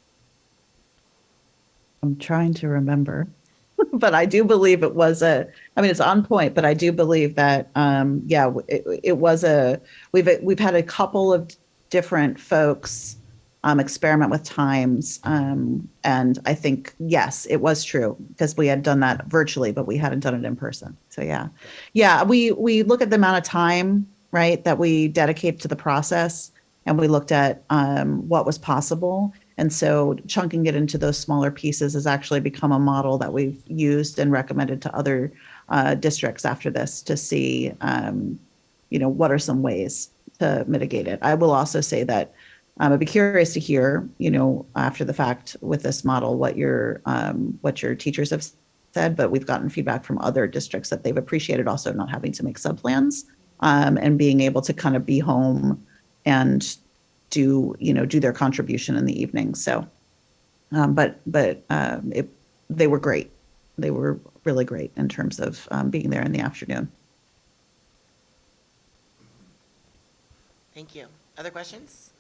I'm trying to remember, but I do believe it was it's on point, but I do believe that, it was we've had a couple of different folks experiment with times. And I think, yes, it was true because we had done that virtually, but we hadn't done it in person. So yeah, we look at the amount of time, right, that we dedicate to the process, and we looked at what was possible. And so chunking it into those smaller pieces has actually become a model that we've used and recommended to other districts after this to see, what are some ways to mitigate it. I will also say that I'd be curious to hear, after the fact with this model, what your teachers have said, but we've gotten feedback from other districts that they've appreciated also not having to make sub-plans and being able to kind of be home and do their contribution in the evening. So, they were great. They were really great in terms of being there in the afternoon. Thank you. Other questions?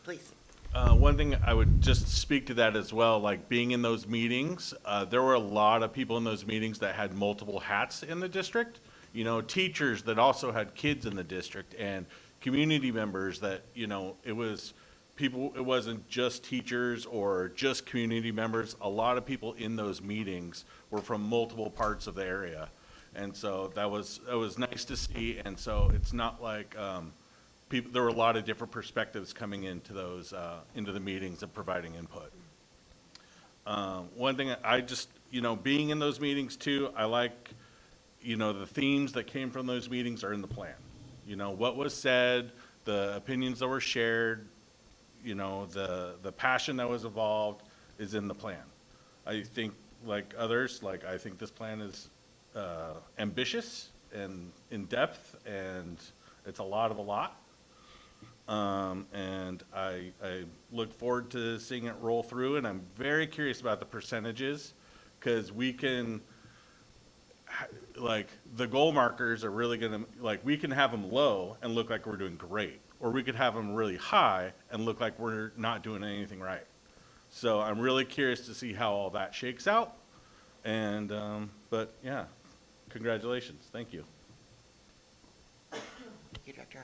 Please. One thing I would just speak to that as well, like being in those meetings, there were a lot of people in those meetings that had multiple hats in the district. you know, teachers that also had kids in the district, and community members that, you know, it was people, it wasn't just teachers or just community members. A lot of people in those meetings were from multiple parts of the area. And so it was nice to see. And so it's not like, people, there were a lot of different perspectives coming into those, into the meetings and providing input. One thing I just, you know, being in those meetings too, I like, you know, the themes that came from those meetings are in the plan. You know, what was said, the opinions that were shared, you know, the passion that was involved is in the plan. I think like others, like I think this plan is ambitious and in depth, and it's a lot of a lot. And I look forward to seeing it roll through, and I'm very curious about the percentages, because we can, like, the goal markers are really gonna, like, we can have them low and look like we're doing great, or we could have them really high and look like we're not doing anything right. So I'm really curious to see how all that shakes out. And, but yeah, congratulations. Thank you. Thank you, Director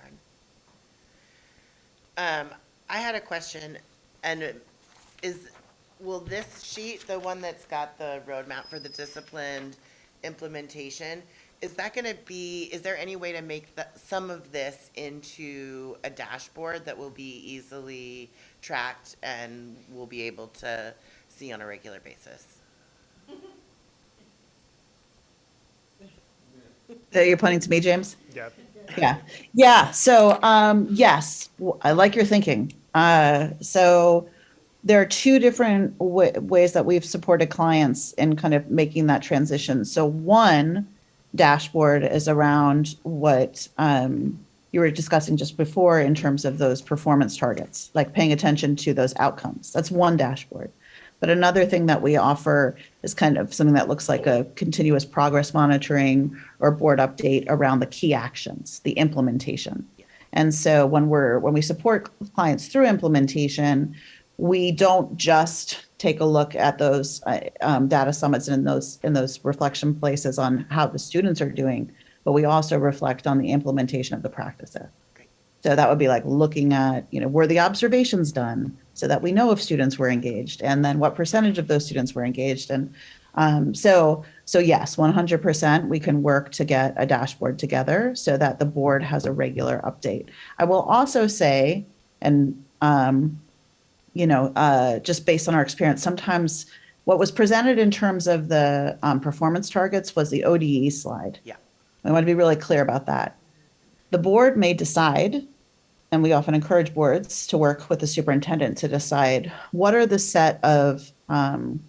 Hahn. I had a question, and will this sheet, the one that's got the roadmap for the disciplined implementation, is there any way to make some of this into a dashboard that will be easily tracked and we'll be able to see on a regular basis? You're pointing to me, James? Yeah. Yeah. Yeah. So, yes, I like your thinking. So there are two different ways that we've supported clients in kind of making that transition. So one dashboard is around what you were discussing just before in terms of those performance targets, like paying attention to those outcomes. That's one dashboard. But another thing that we offer is kind of something that looks like a continuous progress monitoring or board update around the key actions, the implementation. And so when we support clients through implementation, we don't just take a look at those data summits and in those reflection places on how the students are doing, but we also reflect on the implementation of the practices. So that would be like looking at, you know, were the observations done so that we know if students were engaged, and then what percentage of those students were engaged. And so yes, 100% we can work to get a dashboard together so that the board has a regular update. I will also say, and you know, just based on our experience, sometimes what was presented in terms of the performance targets was the ODE slide. Yeah. I want to be really clear about that. The board may decide, and we often encourage boards to work with the superintendent to decide what are the set of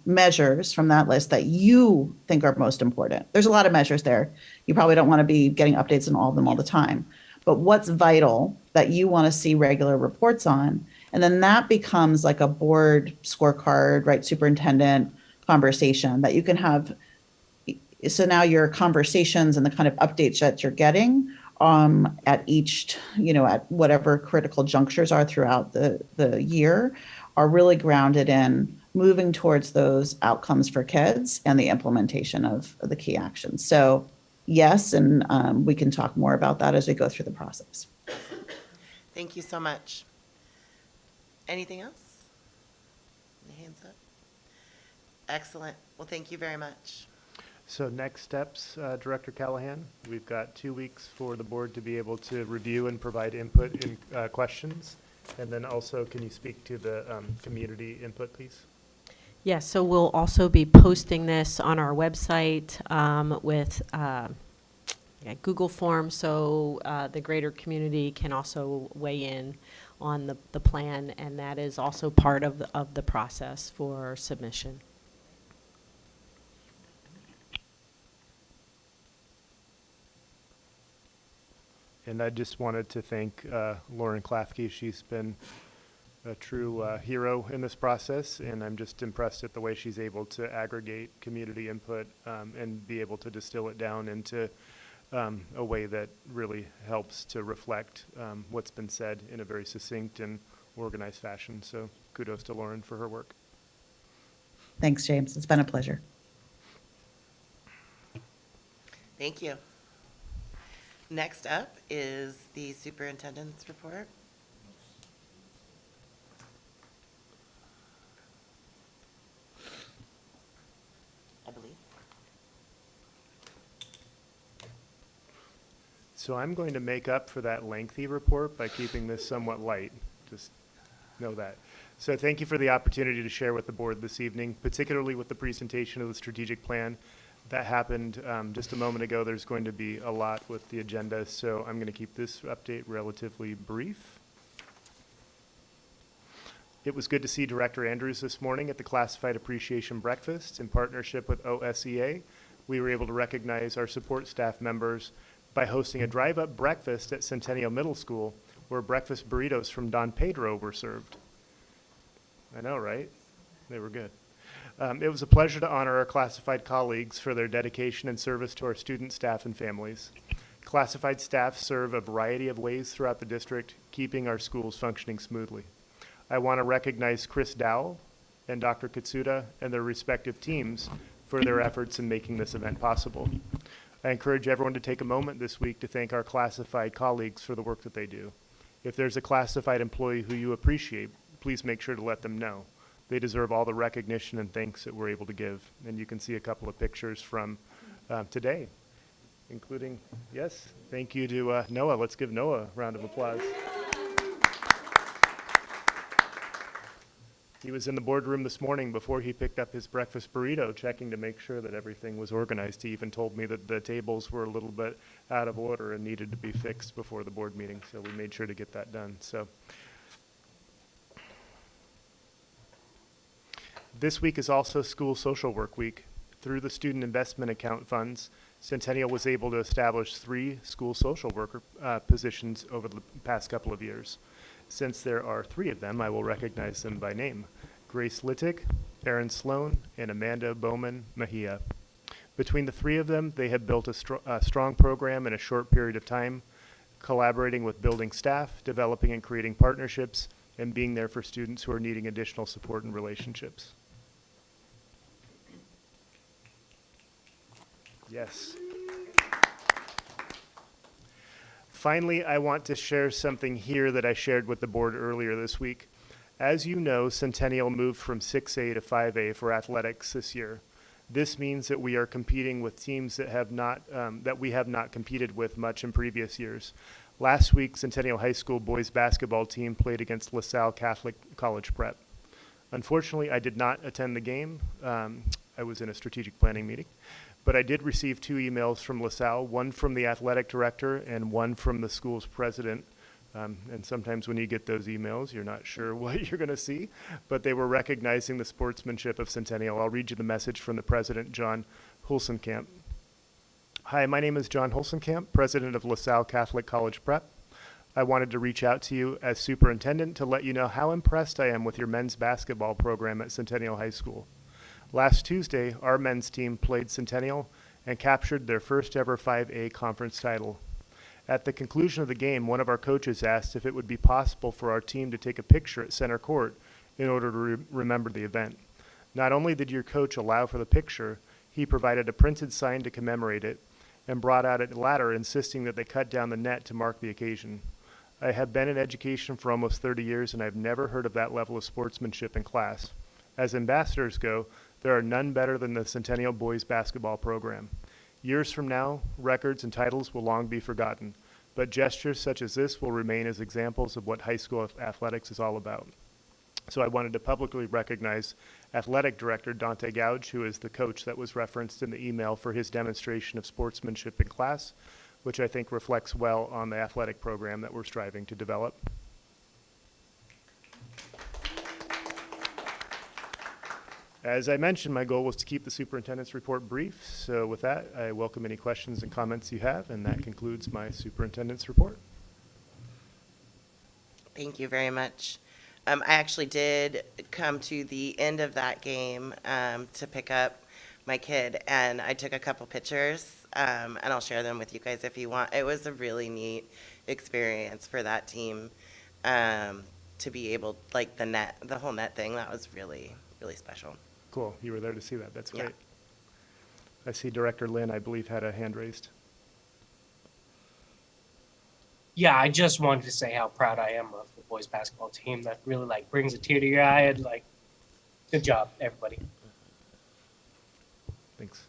measures from that list that you think are most important. There's a lot of measures there. You probably don't want to be getting updates on all of them all the time, but what's vital that you want to see regular reports on? And then that becomes like a board scorecard, right? Superintendent conversation that you can have. So now your conversations and the kind of updates that you're getting at each, you know, at whatever critical junctures are throughout the year are really grounded in moving towards those outcomes for kids and the implementation of the key actions. So yes, and we can talk more about that as we go through the process. Thank you so much. Anything else? Any hands up? Excellent. Well, thank you very much. So next steps, Director Callahan, we've got 2 weeks for the board to be able to review and provide input and questions. And then also, can you speak to the community input, please? Yes, so we'll also be posting this on our website with Google Forms, so the greater community can also weigh in on the plan, and that is also part of the process for submission. And I just wanted to thank Lauren Klafke. She's been a true hero in this process, and I'm just impressed at the way she's able to aggregate community input and be able to distill it down into a way that really helps to reflect what's been said in a very succinct and organized fashion. So kudos to Lauren for her work. Thanks, James. It's been a pleasure. Thank you. Next up is the superintendent's report. I believe. So I'm going to make up for that lengthy report by keeping this somewhat light. Just know that. So thank you for the opportunity to share with the board this evening, particularly with the presentation of the strategic plan. That happened just a moment ago. There's going to be a lot with the agenda, so I'm going to keep this update relatively brief. It was good to see Director Andrews this morning at the Classified Appreciation Breakfast in partnership with OSEA. We were able to recognize our support staff members by hosting a drive-up breakfast at Centennial Middle School, where breakfast burritos from Don Pedro were served. I know, right? They were good. It was a pleasure to honor our classified colleagues for their dedication and service to our student, staff, and families. Classified staff serve a variety of ways throughout the district, keeping our schools functioning smoothly. I want to recognize Chris Dowell and Dr. Katsuda and their respective teams for their efforts in making this event possible. I encourage everyone to take a moment this week to thank our classified colleagues for the work that they do. If there's a classified employee who you appreciate, please make sure to let them know. They deserve all the recognition and thanks that we're able to give. And you can see a couple of pictures from today, including, yes, thank you to Noah. Let's give Noah a round of applause. He was in the boardroom this morning before he picked up his breakfast burrito, checking to make sure that everything was organized. He even told me that the tables were a little bit out of order and needed to be fixed before the board meeting, so we made sure to get that done. So this week is also School Social Work Week. Through the Student Investment Account funds, Centennial was able to establish 3 school social worker positions over the past couple of years. Since there are 3 of them, I will recognize them by name: Grace Littig, Erin Sloan, and Amanda Bowman Mejia. Between the 3 of them, they have built a strong program in a short period of time, collaborating with building staff, developing and creating partnerships, and being there for students who are needing additional support and relationships. Yes. Finally, I want to share something here that I shared with the board earlier this week. As you know, Centennial moved from 6A to 5A for athletics this year. This means that we are competing with teams that we have not competed with much in previous years. Last week, Centennial High School boys basketball team played against LaSalle Catholic College Prep. Unfortunately, I did not attend the game. I was in a strategic planning meeting. But I did receive 2 emails from LaSalle, one from the athletic director and one from the school's president. And sometimes when you get those emails, you're not sure what you're going to see, but they were recognizing the sportsmanship of Centennial. I'll read you the message from the president, John Hulsenkamp. Hi, my name is John Hulsenkamp, president of LaSalle Catholic College Prep. I wanted to reach out to you as superintendent to let you know how impressed I am with your men's basketball program at Centennial High School. Last Tuesday, our men's team played Centennial and captured their first ever 5A conference title. At the conclusion of the game, one of our coaches asked if it would be possible for our team to take a picture at center court in order to remember the event. Not only did your coach allow for the picture, he provided a printed sign to commemorate it and brought out a ladder insisting that they cut down the net to mark the occasion. I have been in education for almost 30 years and I've never heard of that level of sportsmanship in class. As ambassadors go, there are none better than the Centennial boys basketball program. Years from now, records and titles will long be forgotten, but gestures such as this will remain as examples of what high school athletics is all about. So I wanted to publicly recognize Athletic Director Dante Gouge, who is the coach that was referenced in the email, for his demonstration of sportsmanship in class, which I think reflects well on the athletic program that we're striving to develop. As I mentioned, my goal was to keep the superintendent's report brief. So with that, I welcome any questions and comments you have, and that concludes my superintendent's report. Thank you very much. I actually did come to the end of that game to pick up my kid, and I took a couple pictures, and I'll share them with you guys if you want. It was a really neat experience for that team to be able, like the whole net thing, that was really, really special. Cool. You were there to see that. That's great. Yeah. I see Director Lynn, I believe, had a hand raised. yeah, I just wanted to say how proud I am of the boys basketball team. That really like brings a tear to your eye, and like, good job, everybody. Thanks.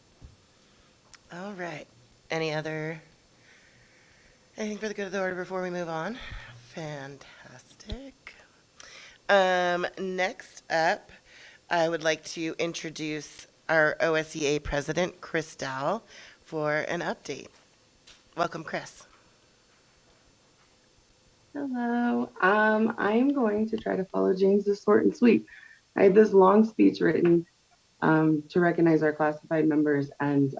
All right. Anything for the good of the order before we move on? Fantastic. Next up, I would like to introduce our OSEA president, Chris Dow, for an update. Welcome, Chris. Hello. I'm going to try to follow James's short and sweet. I had this long speech written to recognize our classified members, and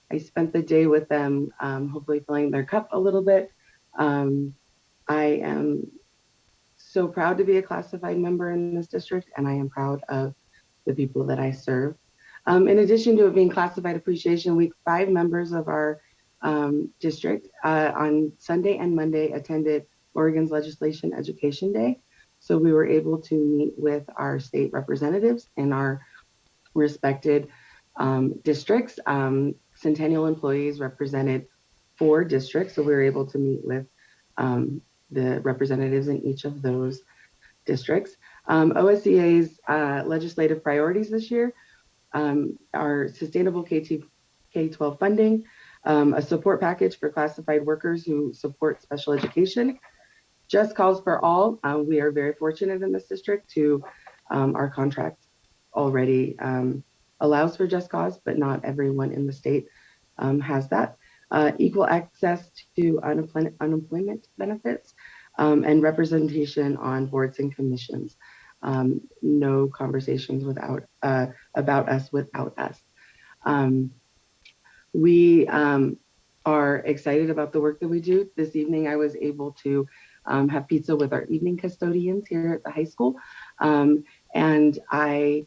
I spent the day with them, hopefully filling their cup a little bit. I am so proud to be a classified member in this district, and I am proud of the people that I serve. In addition to it being Classified Appreciation Week, 5 members of our district on Sunday and Monday attended Oregon's Legislation Education Day. So we were able to meet with our state representatives in our respected districts. Centennial employees represented 4 districts, so we were able to meet with the representatives in each of those districts. OSEA's legislative priorities this year are sustainable K-12 funding, a support package for classified workers who support special education, just cause for all. We are very fortunate in this district to our contract already allows for just cause, but not everyone in the state has that. Equal access to unemployment benefits and representation on boards and commissions. No conversations about us without us. We are excited about the work that we do. This evening, I was able to have pizza with our evening custodians here at the high school. And I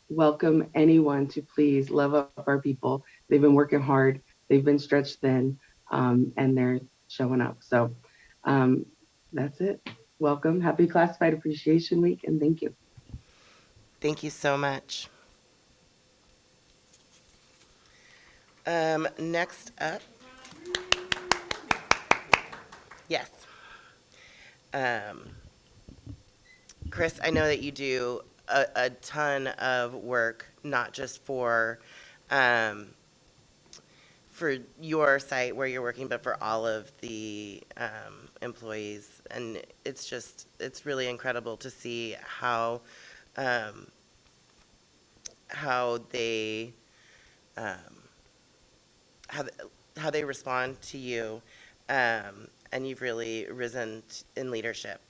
welcome anyone to please love up our people. They've been working hard, they've been stretched thin, and they're showing up. So that's it. Welcome. Happy Classified Appreciation Week, and thank you. Thank you so much. Next up. Yes. Chris, I know that you do a ton of work, not just for your site where you're working, but for all of the employees. And it's really incredible to see how they how they respond to you, and you've really risen in leadership,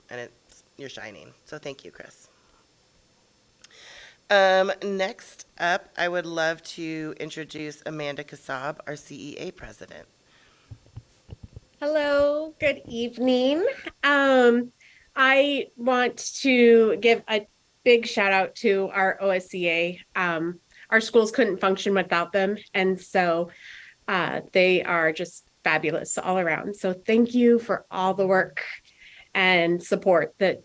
and you're shining. So thank you, Chris. Next up, I would love to introduce Amanda Kassab, our CEA president. Hello, good evening. I want to give a big shout out to our OSCA. Our schools couldn't function without them, and so they are just fabulous all around. So thank you for all the work and support that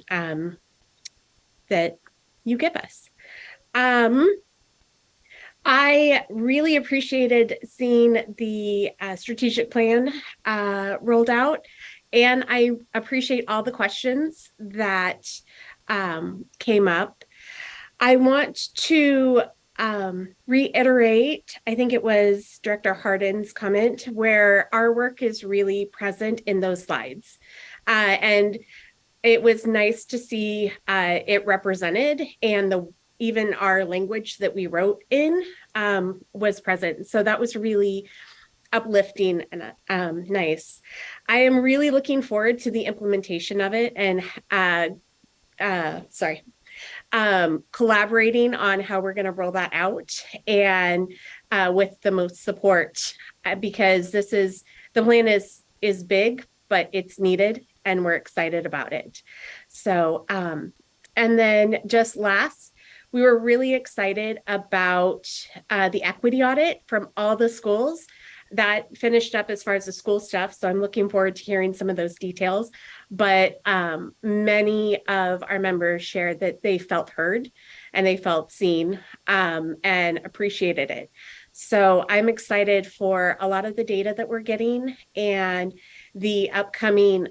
that you give us. I really appreciated seeing the strategic plan rolled out, and I appreciate all the questions that came up. I want to reiterate, I think it was Director Hardin's comment, where our work is really present in those slides. And it was nice to see it represented, and even our language that we wrote in was present. So that was really uplifting and nice. I am really looking forward to the implementation of it, and collaborating on how we're going to roll that out, and with the most support, because the plan is big, but it's needed, and we're excited about it. So, and then just last, we were really excited about the equity audit from all the schools. that finished up as far as the school stuff. So I'm looking forward to hearing some of those details. But many of our members shared that they felt heard and they felt seen and appreciated it. So I'm excited for a lot of the data that we're getting and the upcoming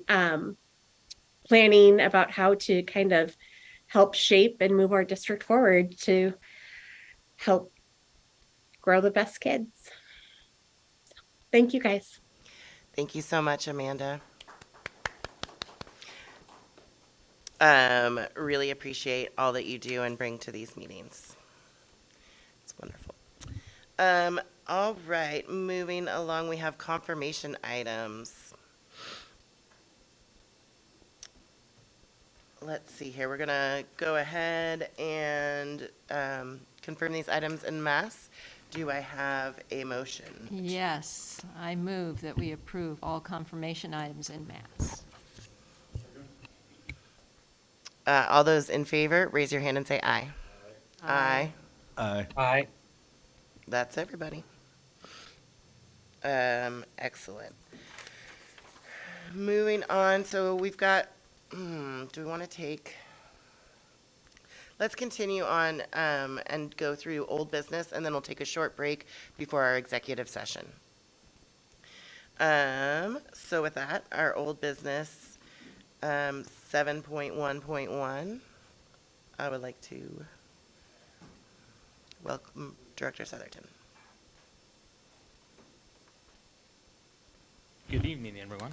planning about how to kind of help shape and move our district forward to help grow the best kids. Thank you, guys. Thank you so much, Amanda. Really appreciate all that you do and bring to these meetings. It's wonderful. All right, moving along, we have confirmation items. Let's see here. We're gonna go ahead and confirm these items en masse. Do I have a motion? Yes, I move that we approve all confirmation items en masse. All those in favor, raise your hand and say aye. Aye. Aye. Aye. That's everybody. Excellent. Moving on, so we've got, do we want to take, let's continue on and go through old business, and then we'll take a short break before our executive session. So with that, our old business, 7.1.1, I would like to welcome Director Southerton. Good evening, everyone.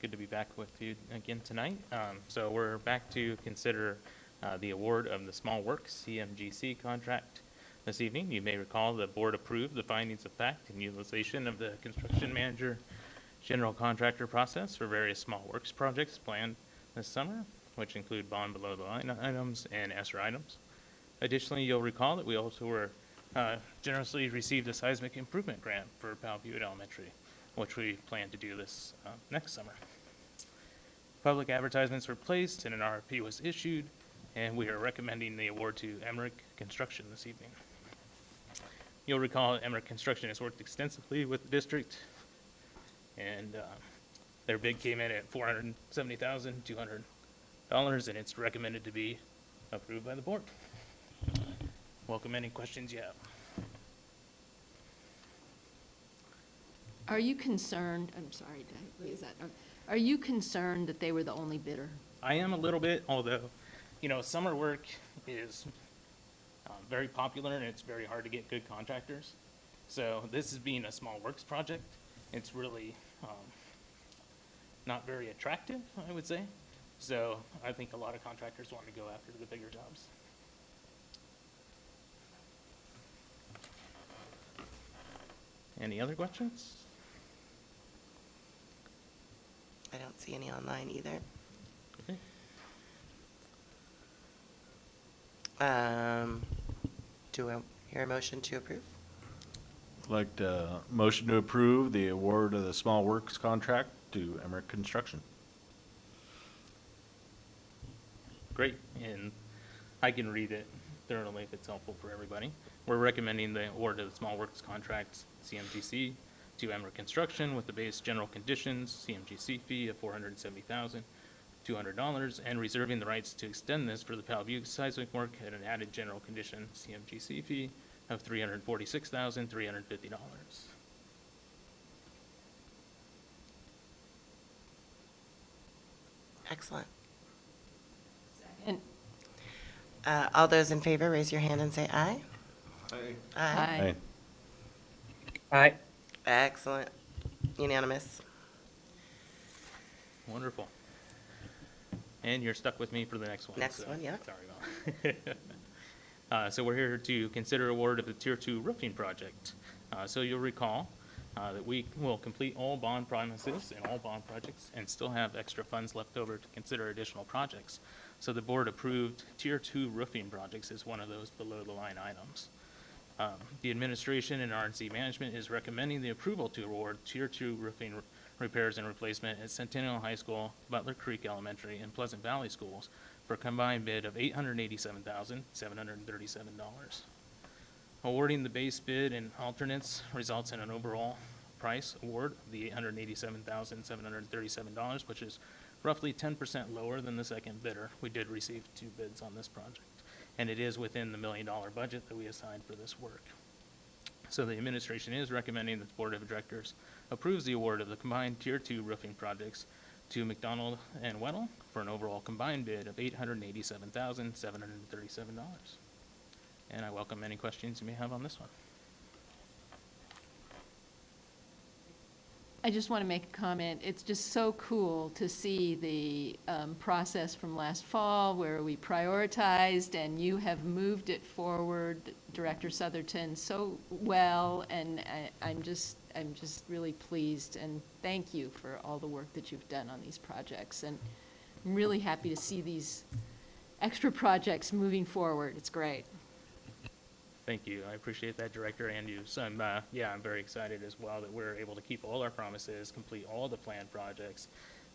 Good to be back with you again tonight. So we're back to consider the award of the Small Works CMGC contract this evening. You may recall the board approved the findings of fact and utilization of the construction manager general contractor process for various small works projects planned this summer, which include bond below the line items and ESSER items. Additionally, you'll recall that we also were generously received a seismic improvement grant for Powell Butte Elementary, which we plan to do this next summer. Public advertisements were placed and an RFP was issued, and we are recommending the award to Emmerich Construction this evening. You'll recall that Emmerich Construction has worked extensively with the district, and their bid came in at $470,200, and it's recommended to be approved by the board. Welcome any questions you have. Are you concerned, I'm sorry, did I raise that? Are you concerned that they were the only bidder? I am a little bit, although, you know, summer work is very popular and it's very hard to get good contractors. So this is being a small works project. It's really not very attractive, I would say. So I think a lot of contractors want to go after the bigger jobs. Any other questions? I don't see any online either. Okay. Do I hear a motion to approve? I'd like to motion to approve the award of the small works contract to Emmerich Construction. Great, and I can read it thoroughly if it's helpful for everybody. We're recommending the award of the small works contract, CMGC, to Emmerich Construction with the base general conditions, CMGC fee of $470,200, and reserving the rights to extend this for the Powell Butte seismic work at an added general condition, CMGC fee of $346,350. Excellent. And All those in favor, raise your hand and say aye. Aye. Aye. Aye. Excellent. Unanimous. Wonderful. And you're stuck with me for the next one. Next one, yeah. Sorry about So we're here to consider award of the Tier 2 roofing project. So you'll recall that we will complete all bond promises and all bond projects and still have extra funds left over to consider additional projects. So the board approved Tier 2 roofing projects as one of those below the line items. The administration and RNC management is recommending the approval to award Tier 2 roofing repairs and replacement at Centennial High School, Butler Creek Elementary, and Pleasant Valley Schools for a combined bid of $887,737. Awarding the base bid and alternates results in an overall price award of the $887,737, which is roughly 10% lower than the second bidder. We did receive 2 bids on this project, and it is within the $1 million budget that we assigned for this work. So the administration is recommending that the Board of Directors approves the award of the combined Tier 2 roofing projects to McDonald and Weddle for an overall combined bid of $887,737. And I welcome any questions you may have on this one. I just want to make a comment. It's just so cool to see the process from last fall where we prioritized and you have moved it forward, Director Southerton, so well. And I'm just really pleased, and thank you for all the work that you've done on these projects. And I'm really happy to see these extra projects moving forward. It's great. Thank you. I appreciate that, Director, and you. So I'm very excited as well that we're able to keep all our promises, complete all the planned projects,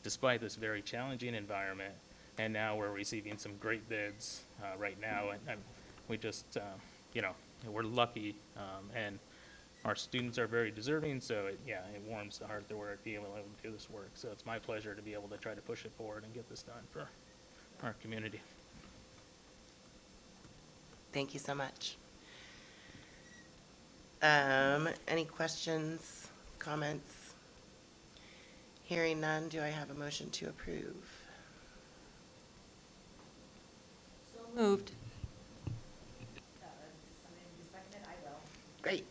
despite this very challenging environment. And now we're receiving some great bids right now, and we just, we're lucky, and our students are very deserving. So it warms the heart that we're being able to do this work. So it's my pleasure to be able to try to push it forward and get this done for our community. Thank you so much. Any questions, comments? Hearing none, do I have a motion to approve? So moved. Great.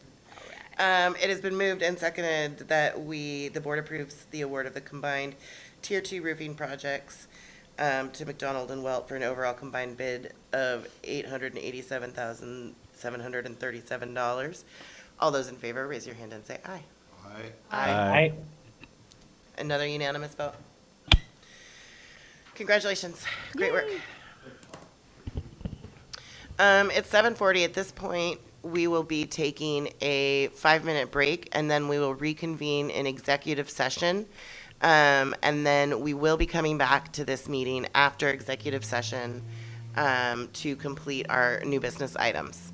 It has been moved and seconded that the board approves the award of the combined Tier 2 roofing projects to McDonald and Welt for an overall combined bid of $887,737. All those in favor, raise your hand and say aye. Aye. Another unanimous vote. Congratulations. Great work. It's 7:40. At this point, we will be taking a 5-minute break, and then we will reconvene in executive session. And then we will be coming back to this meeting after executive session to complete our new business items.